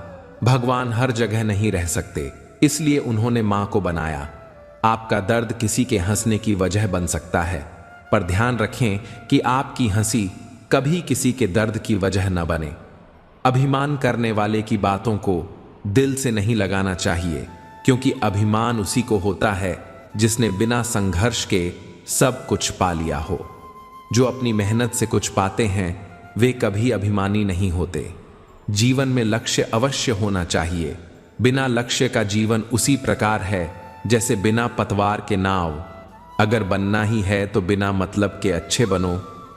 भगवान हर जगह नहीं रह सकते, इसलिए उन्होंने मां को बनाया। आपका दर्द किसी के हंसने की वजह बन सकता है, पर ध्यान रखें कि आपकी हंसी कभी किसी के दर्द की वजह न बने। अभिमान करने वाले की बातों को दिल से नहीं लगाना चाहिए, क्योंकि अभिमान उसी को होता है जिसने बिना संघर्ष के सब कुछ पा लिया हो। जो अपनी मेहनत से कुछ पाते हैं वे कभी अभिमानी नहीं होते। जीवन में लक्ष्य अवश्य होना चाहिए। बिना लक्ष्य का जीवन उसी प्रकार है जैसे बिना पतवार के नाव। अगर बनना ही है तो बिना मतलब के अच्छे बनो,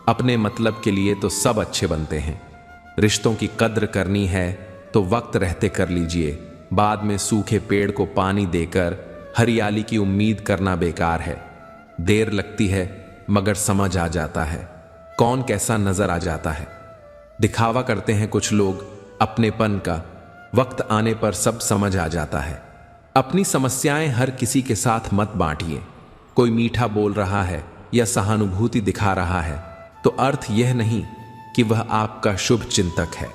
अपने मतलब के लिए तो सब अच्छे बनते हैं। रिश्तों की कद्र करनी है तो वक्त रहते कर लीजिए, बाद में सूखे पेड़ को पानी देकर हरियाली की उम्मीद करना बेकार है। देर लगती है मगर समझ आ जाता है, कौन कैसा नजर आ जाता है। दिखावा करते हैं कुछ लोग अपनेपन का, वक्त आने पर सब समझ आ जाता है। अपनी समस्याएं हर किसी के साथ मत बांटिए। कोई मीठा बोल रहा है या सहानुभूति दिखा रहा है तो अर्थ यह नहीं कि वह आपका शुभ चिंतक है।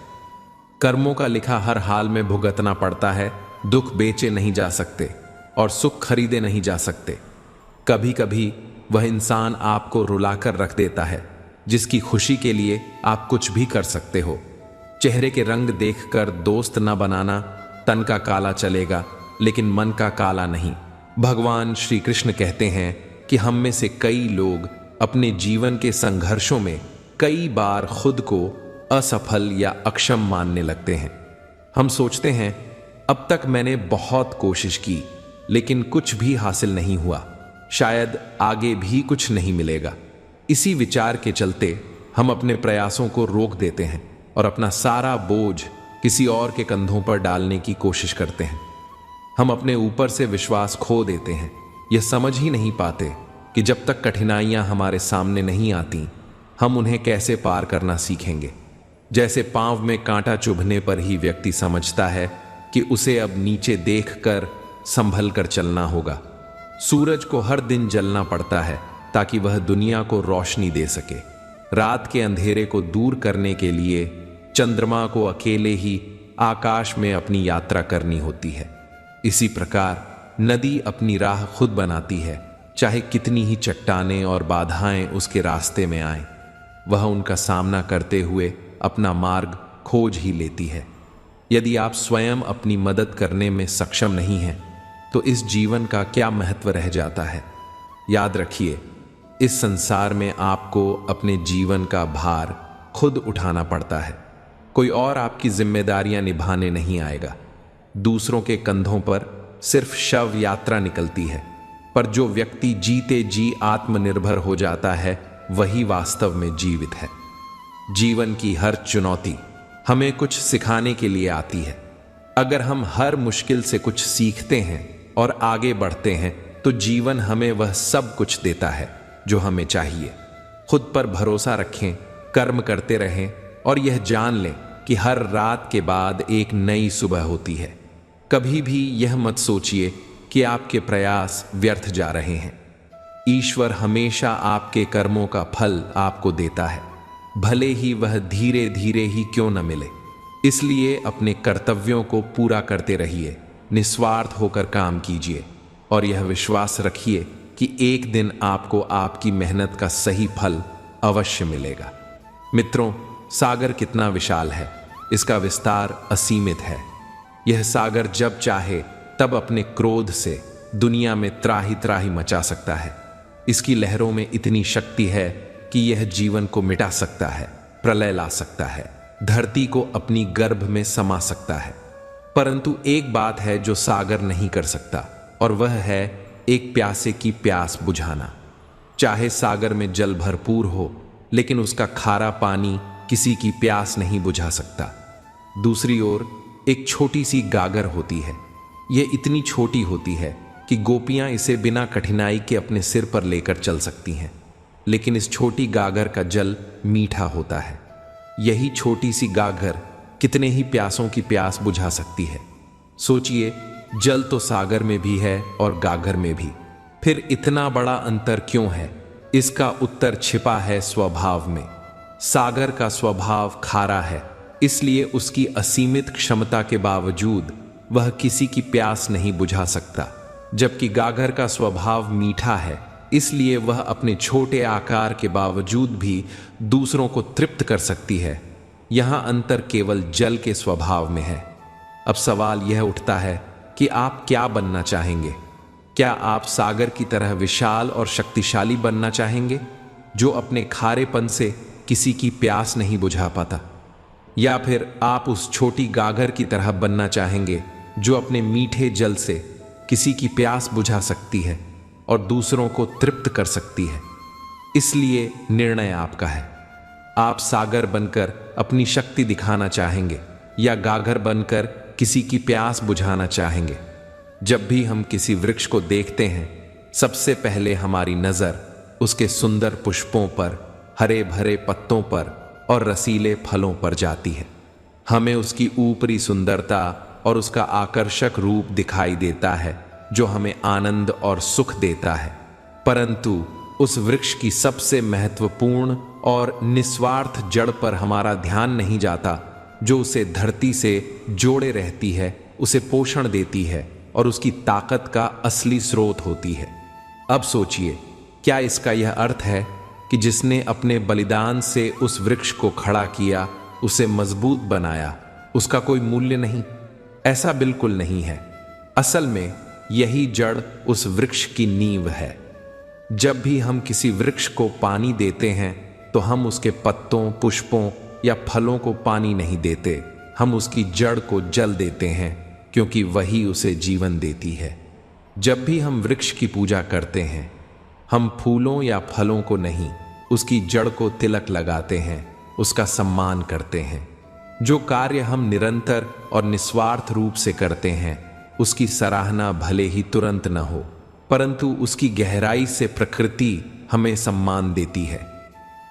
कर्मों का लिखा हर हाल में भुगतना पड़ता है। दुख बेचे नहीं जा सकते और सुख खरीदे नहीं जा सकते। कभी कभी वह इंसान आपको रुलाकर रख देता है जिसकी खुशी के लिए आप कुछ भी कर सकते हो। चेहरे के रंग देखकर दोस्त न बनाना। तन का काला चलेगा लेकिन मन का काला नहीं। भगवान श्री कृष्ण कहते हैं कि हम में से कई लोग अपने जीवन के संघर्षों में कई बार खुद को असफल या अक्षम मानने लगते हैं। हम सोचते हैं अब तक मैंने बहुत कोशिश की लेकिन कुछ भी हासिल नहीं हुआ, शायद आगे भी कुछ नहीं मिलेगा। इसी विचार के चलते हम अपने प्रयासों को रोक देते हैं और अपना सारा बोझ किसी और के कंधों पर डालने की कोशिश करते हैं। हम अपने ऊपर से विश्वास खो देते हैं। यह समझ ही नहीं पाते कि जब तक कठिनाइयां हमारे सामने नहीं आती हम उन्हें कैसे पार करना सीखेंगे। जैसे पांव में कांटा चुभने पर ही व्यक्ति समझता है कि उसे अब नीचे देखकर संभल कर चलना होगा। सूरज को हर दिन जलना पड़ता है ताकि वह दुनिया को रोशनी दे सके। रात के अंधेरे को दूर करने के लिए चंद्रमा को अकेले ही आकाश में अपनी यात्रा करनी होती है। इसी प्रकार नदी अपनी राह खुद बनाती है, चाहे कितनी ही चट्टानें और बाधाएं उसके रास्ते में आएं, वह उनका सामना करते हुए अपना मार्ग खोज ही लेती है। यदि आप स्वयं अपनी मदद करने में सक्षम नहीं हैं तो इस जीवन का क्या महत्व रह जाता है। याद रखिए, इस संसार में आपको अपने जीवन का भार खुद उठाना पड़ता है। कोई और आपकी जिम्मेदारियां निभाने नहीं आएगा। दूसरों के कंधों पर सिर्फ शव यात्रा निकलती है, पर जो व्यक्ति जीते जी आत्मनिर्भर हो जाता है वही वास्तव में जीवित है। जीवन की हर चुनौती हमें कुछ सिखाने के लिए आती है। अगर हम हर मुश्किल से कुछ सीखते हैं और आगे बढ़ते हैं तो जीवन हमें वह सब कुछ देता है जो हमें चाहिए। खुद पर भरोसा रखें, कर्म करते रहें और यह जान लें कि हर रात के बाद एक नई सुबह होती है। कभी भी यह मत सोचिए कि आपके प्रयास व्यर्थ जा रहे हैं। ईश्वर हमेशा आपके कर्मों का फल आपको देता है, भले ही वह धीरे धीरे ही क्यों न मिले। इसलिए अपने कर्तव्यों को पूरा करते रहिए, निस्वार्थ होकर काम कीजिए और यह विश्वास रखिए कि एक दिन आपको आपकी मेहनत का सही फल अवश्य मिलेगा। मित्रों, सागर कितना विशाल है, इसका विस्तार असीमित है। यह सागर जब चाहे तब अपने क्रोध से दुनिया में त्राही त्राही मचा सकता है। इसकी लहरों में इतनी शक्ति है कि यह जीवन को मिटा सकता है, प्रलय ला सकता है, धरती को अपनी गर्भ में समा सकता है। परंतु एक बात है जो सागर नहीं कर सकता और वह है एक प्यासे की प्यास बुझाना। चाहे सागर में जल भरपूर हो लेकिन उसका खारा पानी किसी की प्यास नहीं बुझा सकता। दूसरी ओर एक छोटी सी गागर होती है। यह इतनी छोटी होती है कि गोपियां इसे बिना कठिनाई के अपने सिर पर लेकर चल सकती हैं, लेकिन इस छोटी गागर का जल मीठा होता है। यही छोटी सी गागर कितने ही प्यासों की प्यास बुझा सकती है। सोचिए, जल तो सागर में भी है और गागर में भी, फिर इतना बड़ा अंतर क्यों है? इसका उत्तर छिपा है स्वभाव में। सागर का स्वभाव खारा है, इसलिए उसकी असीमित क्षमता के बावजूद वह किसी की प्यास नहीं बुझा सकता, जबकि गागर का स्वभाव मीठा है, इसलिए वह अपने छोटे आकार के बावजूद भी दूसरों को तृप्त कर सकती है। यहाँ अंतर केवल जल के स्वभाव में है। अब सवाल यह उठता है कि आप क्या बनना चाहेंगे। क्या आप सागर की तरह विशाल और शक्तिशाली बनना चाहेंगे, जो अपने खारेपन से किसी की प्यास नहीं बुझा पाता? या फिर आप उस छोटी गागर की तरह बनना चाहेंगे जो अपने मीठे जल से किसी की प्यास बुझा सकती है और दूसरों को तृप्त कर सकती है? इसलिए निर्णय आपका है। आप सागर बनकर अपनी शक्ति दिखाना चाहेंगे या गागर बनकर किसी की प्यास बुझाना चाहेंगे? जब भी हम किसी वृक्ष को देखते हैं, सबसे पहले हमारी नजर उसके सुंदर पुष्पों पर, हरे भरे पत्तों पर और रसीले फलों पर जाती है। हमें उसकी ऊपरी सुंदरता और उसका आकर्षक रूप दिखाई देता है जो हमें आनंद और सुख देता है, परंतु उस वृक्ष की सबसे महत्वपूर्ण और निस्वार्थ जड़ पर हमारा ध्यान नहीं जाता, जो उसे धरती से जोड़े रहती है, उसे पोषण देती है और उसकी ताकत का असली स्रोत होती है। अब सोचिए, क्या इसका यह अर्थ है कि जिसने अपने बलिदान से उस वृक्ष को खड़ा किया, उसे मजबूत बनाया, उसका कोई मूल्य नहीं? ऐसा बिल्कुल नहीं है। असल में यही जड़ उस वृक्ष की नींव है। जब भी हम किसी वृक्ष को पानी देते हैं तो हम उसके पत्तों, पुष्पों या फलों को पानी नहीं देते, हम उसकी जड़ को जल देते हैं, क्योंकि वही उसे जीवन देती है। जब भी हम वृक्ष की पूजा करते हैं, हम फूलों या फलों को नहीं, उसकी जड़ को तिलक लगाते हैं, उसका सम्मान करते हैं। जो कार्य हम निरंतर और निस्वार्थ रूप से करते हैं, उसकी सराहना भले ही तुरंत न हो, परंतु उसकी गहराई से प्रकृति हमें सम्मान देती है।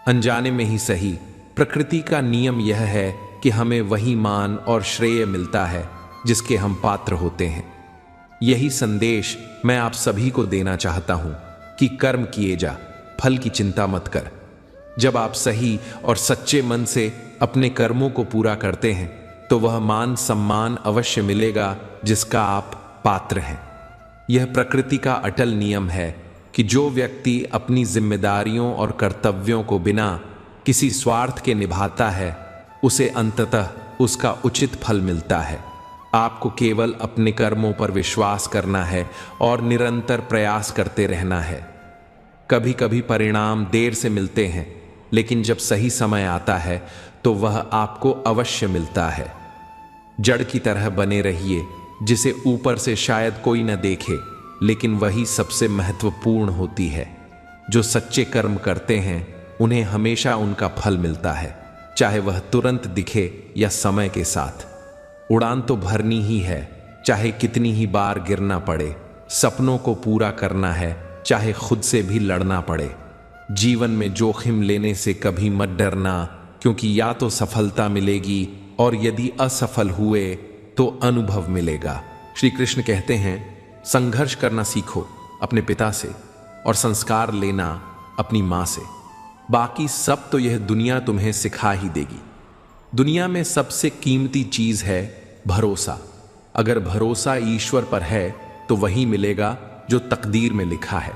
अनजाने में ही सही, प्रकृति का नियम यह है कि हमें वही मान और श्रेय मिलता है जिसके हम पात्र होते हैं। यही संदेश मैं आप सभी को देना चाहता हूं कि कर्म किए जा, फल की चिंता मत कर। जब आप सही और सच्चे मन से अपने कर्मों को पूरा करते हैं तो वह मान सम्मान अवश्य मिलेगा जिसका आप पात्र हैं। यह प्रकृति का अटल नियम है कि जो व्यक्ति अपनी जिम्मेदारियों और कर्तव्यों को बिना किसी स्वार्थ के निभाता है, उसे अंततः उसका उचित फल मिलता है। आपको केवल अपने कर्मों पर विश्वास करना है और निरंतर प्रयास करते रहना है। कभी कभी परिणाम देर से मिलते हैं, लेकिन जब सही समय आता है तो वह आपको अवश्य मिलता है। जड़ की तरह बने रहिए, जिसे ऊपर से शायद कोई न देखे, लेकिन वही सबसे महत्वपूर्ण होती है। जो सच्चे कर्म करते हैं उन्हें हमेशा उनका फल मिलता है, चाहे वह तुरंत दिखे या समय के साथ। उड़ान तो भरनी ही है, चाहे कितनी ही बार गिरना पड़े। सपनों को पूरा करना है, चाहे खुद से भी लड़ना पड़े। जीवन में जोखिम लेने से कभी मत डरना, क्योंकि या तो सफलता मिलेगी और यदि असफल हुए तो अनुभव मिलेगा। श्री कृष्ण कहते हैं, संघर्ष करना सीखो अपने पिता से और संस्कार लेना अपनी मां से। बाकी सब तो यह दुनिया तुम्हें सिखा ही देगी। दुनिया में सबसे कीमती चीज है भरोसा। अगर भरोसा ईश्वर पर है तो वही मिलेगा जो तकदीर में लिखा है,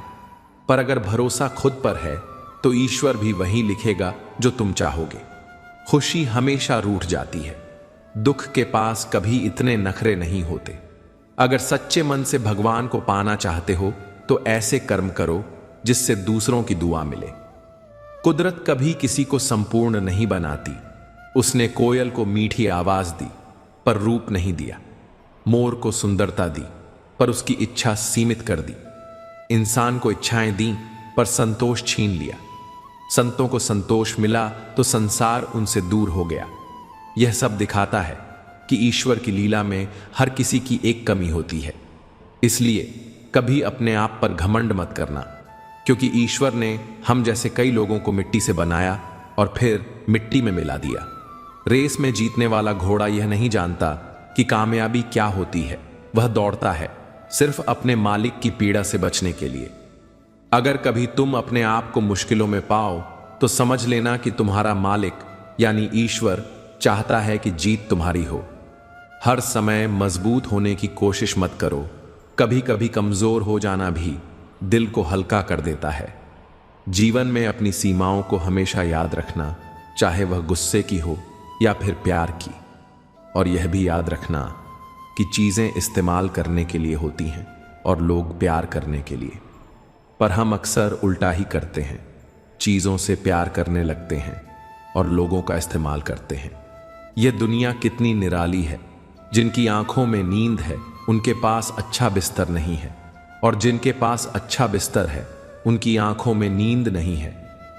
पर अगर भरोसा खुद पर है तो ईश्वर भी वही लिखेगा जो तुम चाहोगे। खुशी हमेशा रूठ जाती है, दुख के पास कभी इतने नखरे नहीं होते। अगर सच्चे मन से भगवान को पाना चाहते हो तो ऐसे कर्म करो जिससे दूसरों की दुआ मिले। कुदरत कभी किसी को संपूर्ण नहीं बनाती। उसने कोयल को मीठी आवाज दी पर रूप नहीं दिया, मोर को सुंदरता दी पर उसकी इच्छा सीमित कर दी, इंसान को इच्छाएं दी पर संतोष छीन लिया। संतों को संतोष मिला तो संसार उनसे दूर हो गया। यह सब दिखाता है कि ईश्वर की लीला में हर किसी की एक कमी होती है। इसलिए कभी अपने आप पर घमंड मत करना, क्योंकि ईश्वर ने हम जैसे कई लोगों को मिट्टी से बनाया और फिर मिट्टी में मिला दिया। रेस में जीतने वाला घोड़ा यह नहीं जानता कि कामयाबी क्या होती है। वह दौड़ता है सिर्फ अपने मालिक की पीड़ा से बचने के लिए। अगर कभी तुम अपने आप को मुश्किलों में पाओ तो समझ लेना कि तुम्हारा मालिक यानी ईश्वर चाहता है कि जीत तुम्हारी हो। हर समय मजबूत होने की कोशिश मत करो। कभी कभी कमजोर हो जाना भी दिल को हल्का कर देता है। जीवन में अपनी सीमाओं को हमेशा याद रखना, चाहे वह गुस्से की हो या फिर प्यार की। और यह भी याद रखना कि चीजें इस्तेमाल करने के लिए होती हैं और लोग प्यार करने के लिए। पर हम अक्सर उल्टा ही करते हैं, चीजों से प्यार करने लगते हैं और लोगों का इस्तेमाल करते हैं। यह दुनिया कितनी निराली है। जिनकी आंखों में नींद है उनके पास अच्छा बिस्तर नहीं है, और जिनके पास अच्छा बिस्तर है उनकी आंखों में नींद नहीं है।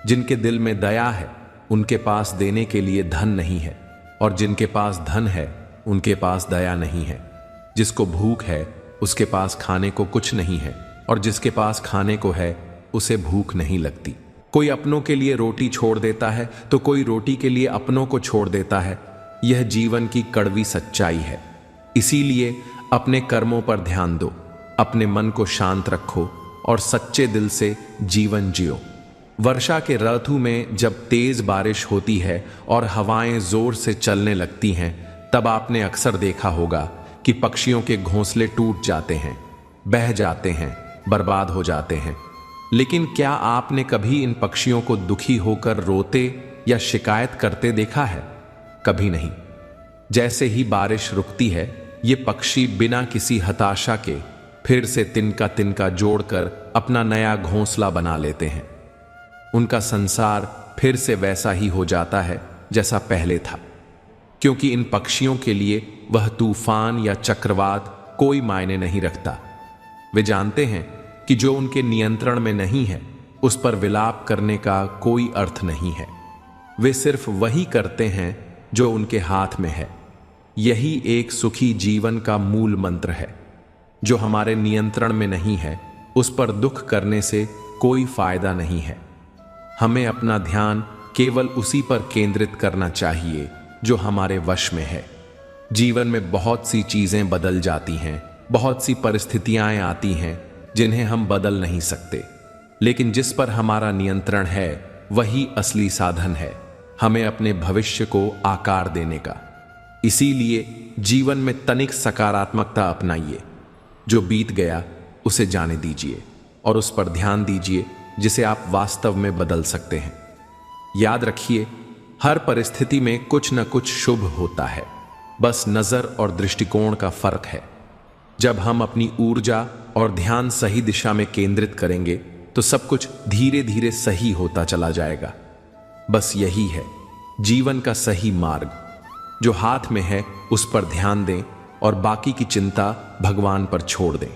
जिनके दिल में दया है उनके पास देने के लिए धन नहीं है, और जिनके पास धन है उनके पास दया नहीं है। जिसको भूख है उसके पास खाने को कुछ नहीं है, और जिसके पास खाने को है उसे भूख नहीं लगती। कोई अपनों के लिए रोटी छोड़ देता है तो कोई रोटी के लिए अपनों को छोड़ देता है। यह जीवन की कड़वी सच्चाई है। इसीलिए अपने कर्मों पर ध्यान दो, अपने मन को शांत रखो और सच्चे दिल से जीवन जियो। वर्षा के ऋतु में जब तेज बारिश होती है और हवाएं जोर से चलने लगती हैं, तब आपने अक्सर देखा होगा कि पक्षियों के घोंसले टूट जाते हैं, बह जाते हैं, बर्बाद हो जाते हैं। लेकिन क्या आपने कभी इन पक्षियों को दुखी होकर रोते या शिकायत करते देखा है? कभी नहीं। जैसे ही बारिश रुकती है, ये पक्षी बिना किसी हताशा के फिर से तिनका तिनका जोड़कर अपना नया घोंसला बना लेते हैं। उनका संसार फिर से वैसा ही हो जाता है जैसा पहले था, क्योंकि इन पक्षियों के लिए वह तूफान या चक्रवात कोई मायने नहीं रखता। वे जानते हैं कि जो उनके नियंत्रण में नहीं है उस पर विलाप करने का कोई अर्थ नहीं है। वे सिर्फ वही करते हैं जो उनके हाथ में है। यही एक सुखी जीवन का मूल मंत्र है। जो हमारे नियंत्रण में नहीं है उस पर दुख करने से कोई फायदा नहीं है। हमें अपना ध्यान केवल उसी पर केंद्रित करना चाहिए जो हमारे वश में है। जीवन में बहुत सी चीजें बदल जाती हैं, बहुत सी परिस्थितियां आती हैं जिन्हें हम बदल नहीं सकते, लेकिन जिस पर हमारा नियंत्रण है वही असली साधन है हमें अपने भविष्य को आकार देने का। इसीलिए जीवन में तनिक सकारात्मकता अपनाइए। जो बीत गया उसे जाने दीजिए और उस पर ध्यान दीजिए जिसे आप वास्तव में बदल सकते हैं। याद रखिए, हर परिस्थिति में कुछ न कुछ शुभ होता है, बस नजर और दृष्टिकोण का फर्क है। जब हम अपनी ऊर्जा और ध्यान सही दिशा में केंद्रित करेंगे तो सब कुछ धीरे धीरे सही होता चला जाएगा। बस यही है जीवन का सही मार्ग। जो हाथ में है उस पर ध्यान दें और बाकी की चिंता भगवान पर छोड़ दें।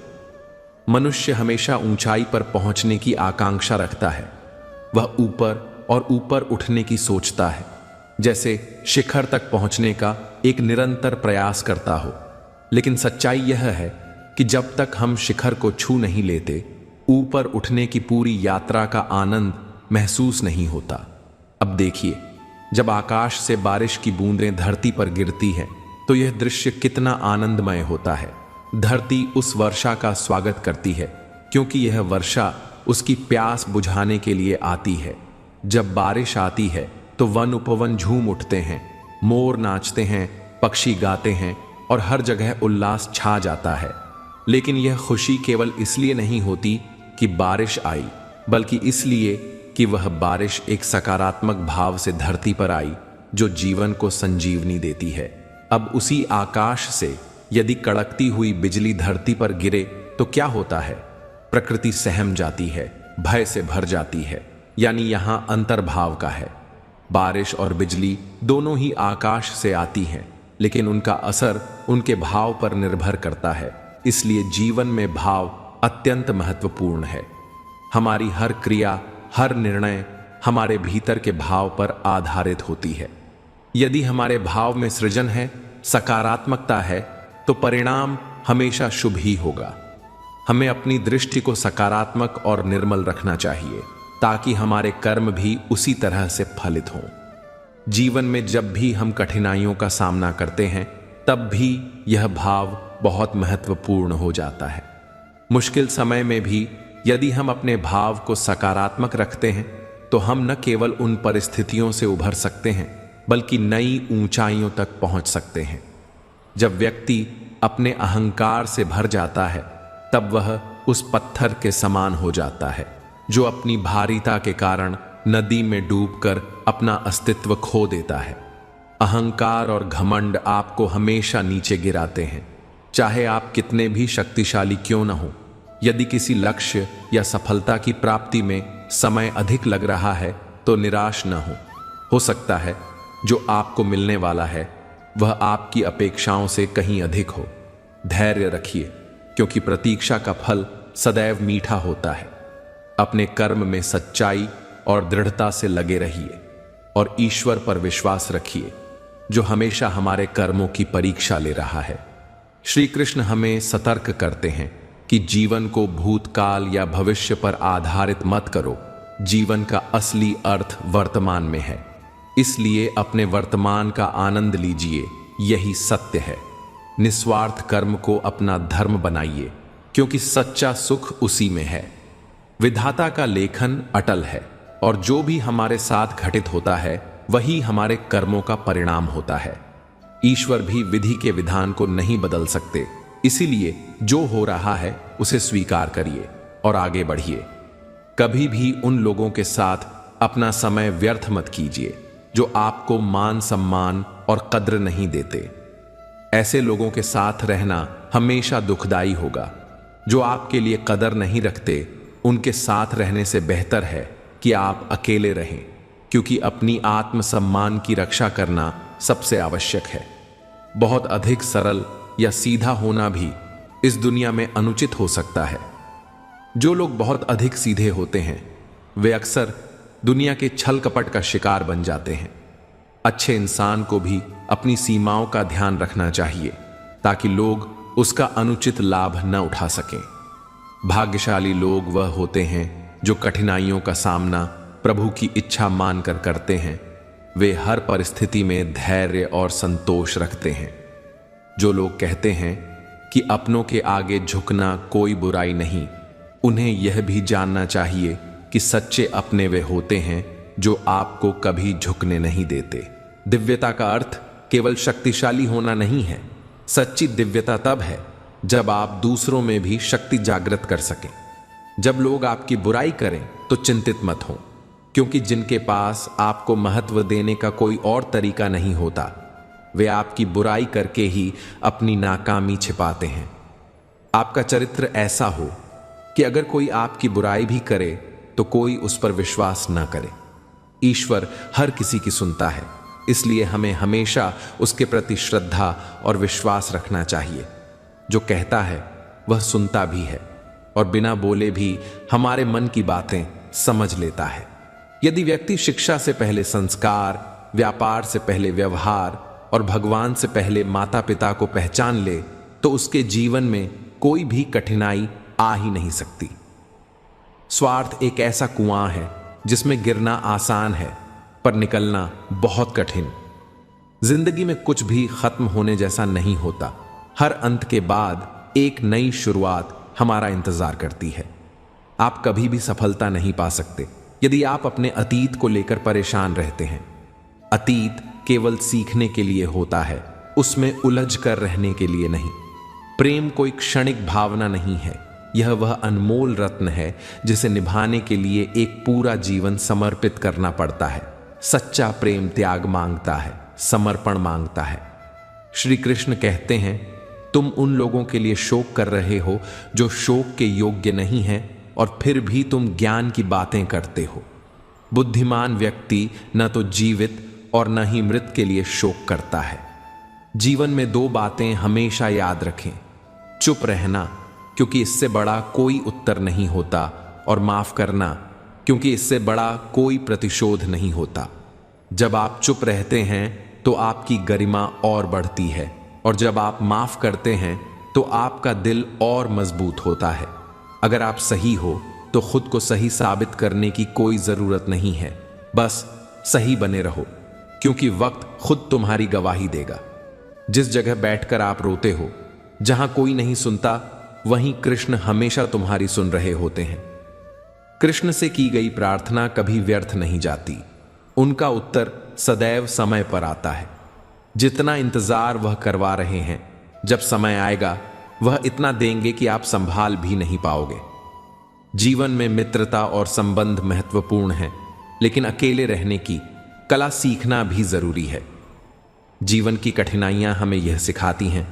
मनुष्य हमेशा ऊंचाई पर पहुंचने की आकांक्षा रखता है। वह ऊपर और ऊपर उठने की सोचता है, जैसे शिखर तक पहुंचने का एक निरंतर प्रयास करता हो। लेकिन सच्चाई यह है कि जब तक हम शिखर को छू नहीं लेते, ऊपर उठने की पूरी यात्रा का आनंद महसूस नहीं होता। अब देखिए, जब आकाश से बारिश की बूंदें धरती पर गिरती हैं तो यह दृश्य कितना आनंदमय होता है। धरती उस वर्षा का स्वागत करती है, क्योंकि यह वर्षा उसकी प्यास बुझाने के लिए आती है। जब बारिश आती है तो वन उपवन झूम उठते हैं, मोर नाचते हैं, पक्षी गाते हैं और हर जगह उल्लास छा जाता है। लेकिन यह खुशी केवल इसलिए नहीं होती कि बारिश आई, बल्कि इसलिए कि वह बारिश एक सकारात्मक भाव से धरती पर आई जो जीवन को संजीवनी देती है। अब उसी आकाश से यदि कड़कती हुई बिजली धरती पर गिरे तो क्या होता है? प्रकृति सहम जाती है, भय से भर जाती है। यानी यहां अंतर्भाव का है। बारिश और बिजली दोनों ही आकाश से आती हैं, लेकिन उनका असर उनके भाव पर निर्भर करता है। इसलिए जीवन में भाव अत्यंत महत्वपूर्ण है। हमारी हर क्रिया, हर निर्णय हमारे भीतर के भाव पर आधारित होती है। यदि हमारे भाव में सृजन है, सकारात्मकता है, तो परिणाम हमेशा शुभ ही होगा। हमें अपनी दृष्टि को सकारात्मक और निर्मल रखना चाहिए, ताकि हमारे कर्म भी उसी तरह से फलित हों। जीवन में जब भी हम कठिनाइयों का सामना करते हैं, तब भी यह भाव बहुत महत्वपूर्ण हो जाता है। मुश्किल समय में भी यदि हम अपने भाव को सकारात्मक रखते हैं, तो हम न केवल उन परिस्थितियों से उभर सकते हैं, बल्कि नई ऊंचाइयों तक पहुंच सकते हैं। जब व्यक्ति अपने अहंकार से भर जाता है, तब वह उस पत्थर के समान हो जाता है जो अपनी भारीता के कारण नदी में डूबकर अपना अस्तित्व खो देता है। अहंकार और घमंड आपको हमेशा नीचे गिराते हैं। चाहे आप कितने भी शक्तिशाली क्यों न हो, यदि किसी लक्ष्य या सफलता की प्राप्ति में समय अधिक लग रहा है तो निराश न हो सकता है जो आपको मिलने वाला है वह आपकी अपेक्षाओं से कहीं अधिक हो। धैर्य रखिए, क्योंकि प्रतीक्षा का फल सदैव मीठा होता है। अपने कर्म में सच्चाई और दृढ़ता से लगे रहिए और ईश्वर पर विश्वास रखिए, जो हमेशा हमारे कर्मों की परीक्षा ले रहा है। श्री कृष्ण हमें सतर्क करते हैं कि जीवन को भूतकाल या भविष्य पर आधारित मत करो। जीवन का असली अर्थ वर्तमान में है, इसलिए अपने वर्तमान का आनंद लीजिए, यही सत्य है। निस्वार्थ कर्म को अपना धर्म बनाइए, क्योंकि सच्चा सुख उसी में है। विधाता का लेखन अटल है और जो भी हमारे साथ घटित होता है वही हमारे कर्मों का परिणाम होता है। ईश्वर भी विधि के विधान को नहीं बदल सकते, इसीलिए जो हो रहा है उसे स्वीकार करिए और आगे बढ़िए। कभी भी उन लोगों के साथ अपना समय व्यर्थ मत कीजिए जो आपको मान सम्मान और कद्र नहीं देते। ऐसे लोगों के साथ रहना हमेशा दुखदाई होगा। जो आपके लिए कदर नहीं रखते, उनके साथ रहने से बेहतर है कि आप अकेले रहें, क्योंकि अपनी आत्मसम्मान की रक्षा करना सबसे आवश्यक है। बहुत अधिक सरल या सीधा होना भी इस दुनिया में अनुचित हो सकता है। जो लोग बहुत अधिक सीधे होते हैं वे अक्सर दुनिया के छल कपट का शिकार बन जाते हैं। अच्छे इंसान को भी अपनी सीमाओं का ध्यान रखना चाहिए ताकि लोग उसका अनुचित लाभ न उठा सकें। भाग्यशाली लोग वह होते हैं जो कठिनाइयों का सामना प्रभु की इच्छा मानकर करते हैं। वे हर परिस्थिति में धैर्य और संतोष रखते हैं। जो लोग कहते हैं कि अपनों के आगे झुकना कोई बुराई नहीं, उन्हें यह भी जानना चाहिए कि सच्चे अपने वे होते हैं जो आपको कभी झुकने नहीं देते। दिव्यता का अर्थ केवल शक्तिशाली होना नहीं है। सच्ची दिव्यता तब है जब आप दूसरों में भी शक्ति जागृत कर सकें। जब लोग आपकी बुराई करें तो चिंतित मत हो, क्योंकि जिनके पास आपको महत्व देने का कोई और तरीका नहीं होता, वे आपकी बुराई करके ही अपनी नाकामी छिपाते हैं। आपका चरित्र ऐसा हो कि अगर कोई आपकी बुराई भी करे तो कोई उस पर विश्वास न करे। ईश्वर हर किसी की सुनता है, इसलिए हमें हमेशा उसके प्रति श्रद्धा और विश्वास रखना चाहिए। जो कहता है वह सुनता भी है और बिना बोले भी हमारे मन की बातें समझ लेता है। यदि व्यक्ति शिक्षा से पहले संस्कार, व्यापार से पहले व्यवहार और भगवान से पहले माता पिता को पहचान ले तो उसके जीवन में कोई भी कठिनाई आ ही नहीं सकती। स्वार्थ एक ऐसा कुआं है जिसमें गिरना आसान है पर निकलना बहुत कठिन। जिंदगी में कुछ भी खत्म होने जैसा नहीं होता। हर अंत के बाद एक नई शुरुआत हमारा इंतजार करती है। आप कभी भी सफलता नहीं पा सकते यदि आप अपने अतीत को लेकर परेशान रहते हैं। अतीत केवल सीखने के लिए होता है, उसमें उलझ कर रहने के लिए नहीं। प्रेम कोई क्षणिक भावना नहीं है, यह वह अनमोल रत्न है जिसे निभाने के लिए एक पूरा जीवन समर्पित करना पड़ता है। सच्चा प्रेम त्याग मांगता है, समर्पण मांगता है। श्री कृष्ण कहते हैं, तुम उन लोगों के लिए शोक कर रहे हो जो शोक के योग्य नहीं हैं और फिर भी तुम ज्ञान की बातें करते हो। बुद्धिमान व्यक्ति न तो जीवित और न ही मृत के लिए शोक करता है। जीवन में दो बातें हमेशा याद रखें, चुप रहना क्योंकि इससे बड़ा कोई उत्तर नहीं होता, और माफ करना क्योंकि इससे बड़ा कोई प्रतिशोध नहीं होता। जब आप चुप रहते हैं तो आपकी गरिमा और बढ़ती है, और जब आप माफ करते हैं तो आपका दिल और मजबूत होता है। अगर आप सही हो तो खुद को सही साबित करने की कोई जरूरत नहीं है, बस सही बने रहो, क्योंकि वक्त खुद तुम्हारी गवाही देगा। जिस जगह बैठकर आप रोते हो, जहां कोई नहीं सुनता, वहीं कृष्ण हमेशा तुम्हारी सुन रहे होते हैं। कृष्ण से की गई प्रार्थना कभी व्यर्थ नहीं जाती, उनका उत्तर सदैव समय पर आता है। जितना इंतजार वह करवा रहे हैं, जब समय आएगा वह इतना देंगे कि आप संभाल भी नहीं पाओगे। जीवन में मित्रता और संबंध महत्वपूर्ण है, लेकिन अकेले रहने की कला सीखना भी जरूरी है। जीवन की कठिनाइयां हमें यह सिखाती हैं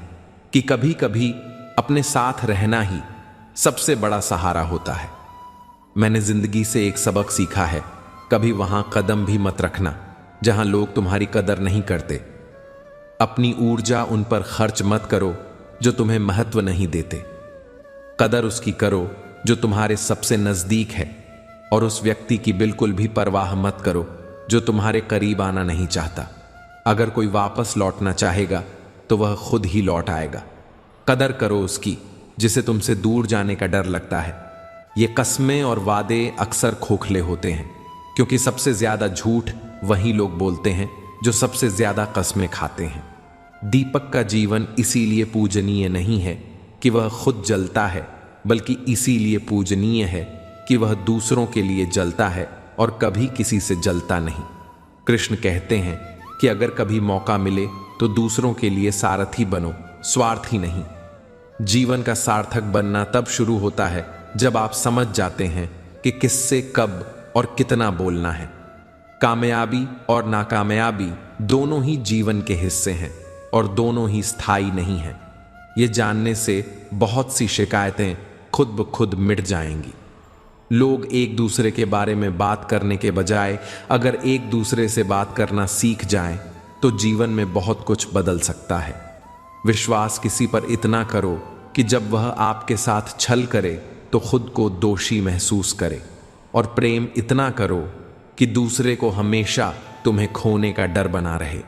कि कभी कभी अपने साथ रहना ही सबसे बड़ा सहारा होता है। मैंने जिंदगी से एक सबक सीखा है, कभी वहां कदम भी मत रखना जहां लोग तुम्हारी कदर नहीं करते। अपनी ऊर्जा उन पर खर्च मत करो जो तुम्हें महत्व नहीं देते। कदर उसकी करो जो तुम्हारे सबसे नजदीक है, और उस व्यक्ति की बिल्कुल भी परवाह मत करो जो तुम्हारे करीब आना नहीं चाहता। अगर कोई वापस लौटना चाहेगा तो वह खुद ही लौट आएगा। कदर करो उसकी जिसे तुमसे दूर जाने का डर लगता है। ये कस्में और वादे अक्सर खोखले होते हैं, क्योंकि सबसे ज्यादा झूठ वही लोग बोलते हैं जो सबसे ज्यादा कस्में खाते हैं। दीपक का जीवन इसीलिए पूजनीय नहीं है कि वह खुद जलता है, बल्कि इसीलिए पूजनीय है कि वह दूसरों के लिए जलता है और कभी किसी से जलता नहीं। कृष्ण कहते हैं कि अगर कभी मौका मिले तो दूसरों के लिए सारथी बनो, स्वार्थी नहीं। जीवन का सार्थक बनना तब शुरू होता है जब आप समझ जाते हैं कि किससे कब और कितना बोलना है। कामयाबी और नाकामयाबी दोनों ही जीवन के हिस्से हैं और दोनों ही स्थायी नहीं हैं। ये जानने से बहुत सी शिकायतें खुद ब खुद मिट जाएंगी। लोग एक दूसरे के बारे में बात करने के बजाय अगर एक दूसरे से बात करना सीख जाएं तो जीवन में बहुत कुछ बदल सकता है। विश्वास किसी पर इतना करो कि जब वह आपके साथ छल करे तो खुद को दोषी महसूस करे, और प्रेम इतना करो कि दूसरे को हमेशा तुम्हें खोने का डर बना रहे।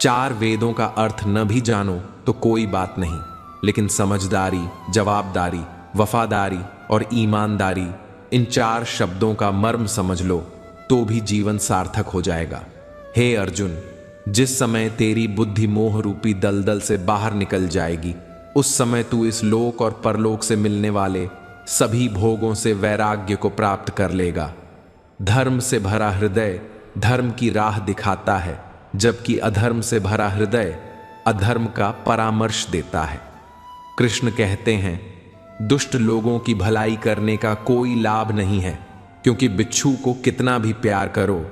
4 वेदों का अर्थ न भी जानो तो कोई बात नहीं, लेकिन समझदारी, जवाबदारी, वफादारी और ईमानदारी, इन 4 शब्दों का मर्म समझ लो तो भी जीवन सार्थक हो जाएगा। हे अर्जुन, जिस समय तेरी बुद्धि मोह रूपी दलदल से बाहर निकल जाएगी, उस समय तू इस लोक और परलोक से मिलने वाले सभी भोगों से वैराग्य को प्राप्त कर लेगा। धर्म से भरा हृदय धर्म की राह दिखाता है, जबकि अधर्म से भरा हृदय अधर्म का परामर्श देता है। कृष्ण कहते हैं, दुष्ट लोगों की भलाई करने का कोई लाभ नहीं है, क्योंकि बिच्छू को कितना भी प्यार करो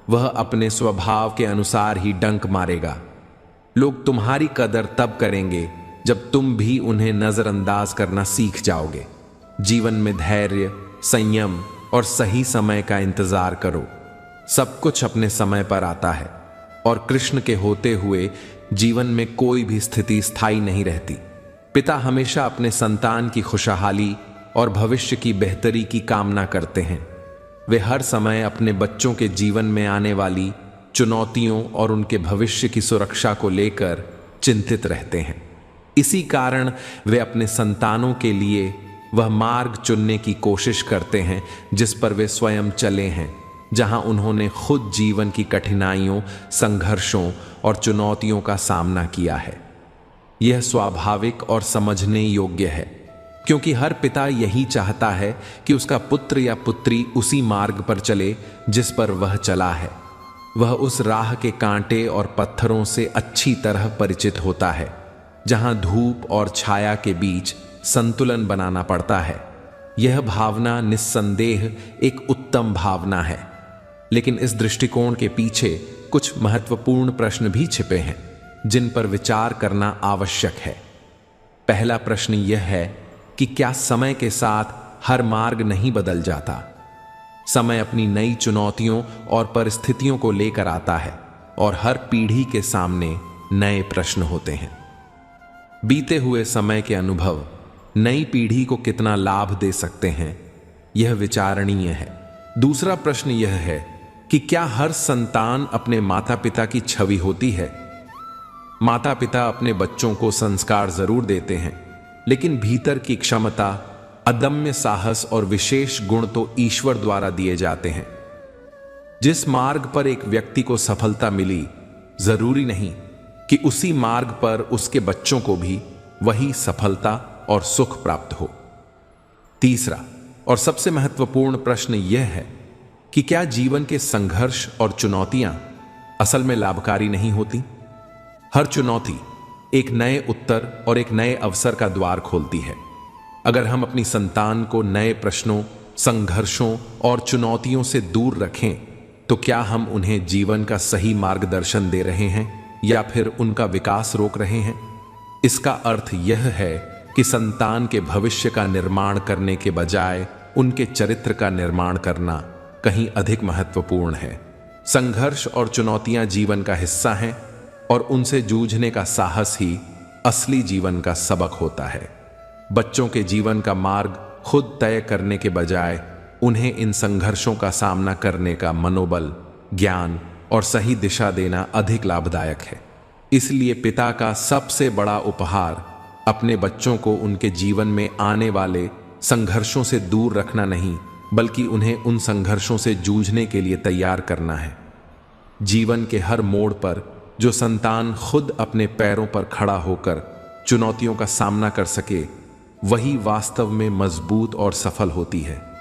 वह अपने स्वभाव के अनुसार ही डंक मारेगा। लोग तुम्हारी कदर तब करेंगे जब तुम भी उन्हें नजरअंदाज करना सीख जाओगे। जीवन में धैर्य, संयम और सही समय का इंतजार करो। सब कुछ अपने समय पर आता है, और कृष्ण के होते हुए जीवन में कोई भी स्थिति स्थायी नहीं रहती। पिता हमेशा अपने संतान की खुशहाली और भविष्य की बेहतरी की कामना करते हैं। वे हर समय अपने बच्चों के जीवन में आने वाली चुनौतियों और उनके भविष्य की सुरक्षा को लेकर चिंतित रहते हैं। इसी कारण वे अपने संतानों के लिए वह मार्ग चुनने की कोशिश करते हैं जिस पर वे स्वयं चले हैं, जहां उन्होंने खुद जीवन की कठिनाइयों, संघर्षों और चुनौतियों का सामना किया है। यह स्वाभाविक और समझने योग्य है, क्योंकि हर पिता यही चाहता है कि उसका पुत्र या पुत्री उसी मार्ग पर चले जिस पर वह चला है। वह उस राह के कांटे और पत्थरों से अच्छी तरह परिचित होता है, जहां धूप और छाया के बीच संतुलन बनाना पड़ता है। यह भावना निस्संदेह एक उत्तम भावना है, लेकिन इस दृष्टिकोण के पीछे कुछ महत्वपूर्ण प्रश्न भी छिपे हैं जिन पर विचार करना आवश्यक है। पहला प्रश्न यह है कि क्या समय के साथ हर मार्ग नहीं बदल जाता? समय अपनी नई चुनौतियों और परिस्थितियों को लेकर आता है, और हर पीढ़ी के सामने नए प्रश्न होते हैं। बीते हुए समय के अनुभव नई पीढ़ी को कितना लाभ दे सकते हैं, यह विचारणीय है। दूसरा प्रश्न यह है कि क्या हर संतान अपने माता पिता की छवि होती है? माता पिता अपने बच्चों को संस्कार जरूर देते हैं, लेकिन भीतर की क्षमता, अदम्य साहस और विशेष गुण तो ईश्वर द्वारा दिए जाते हैं। जिस मार्ग पर एक व्यक्ति को सफलता मिली, जरूरी नहीं कि उसी मार्ग पर उसके बच्चों को भी वही सफलता और सुख प्राप्त हो। तीसरा और सबसे महत्वपूर्ण प्रश्न यह है कि क्या जीवन के संघर्ष और चुनौतियां असल में लाभकारी नहीं होती? हर चुनौती एक नए उत्तर और एक नए अवसर का द्वार खोलती है। अगर हम अपनी संतान को नए प्रश्नों, संघर्षों और चुनौतियों से दूर रखें, तो क्या हम उन्हें जीवन का सही मार्गदर्शन दे रहे हैं या फिर उनका विकास रोक रहे हैं? इसका अर्थ यह है कि संतान के भविष्य का निर्माण करने के बजाय उनके चरित्र का निर्माण करना कहीं अधिक महत्वपूर्ण है। संघर्ष और चुनौतियां जीवन का हिस्सा हैं और उनसे जूझने का साहस ही असली जीवन का सबक होता है। बच्चों के जीवन का मार्ग खुद तय करने के बजाय उन्हें इन संघर्षों का सामना करने का मनोबल, ज्ञान और सही दिशा देना अधिक लाभदायक है। इसलिए पिता का सबसे बड़ा उपहार अपने बच्चों को उनके जीवन में आने वाले संघर्षों से दूर रखना नहीं, बल्कि उन्हें उन संघर्षों से जूझने के लिए तैयार करना है। जीवन के हर मोड़ पर जो संतान खुद अपने पैरों पर खड़ा होकर चुनौतियों का सामना कर सके, वही वास्तव में मजबूत और सफल होती है।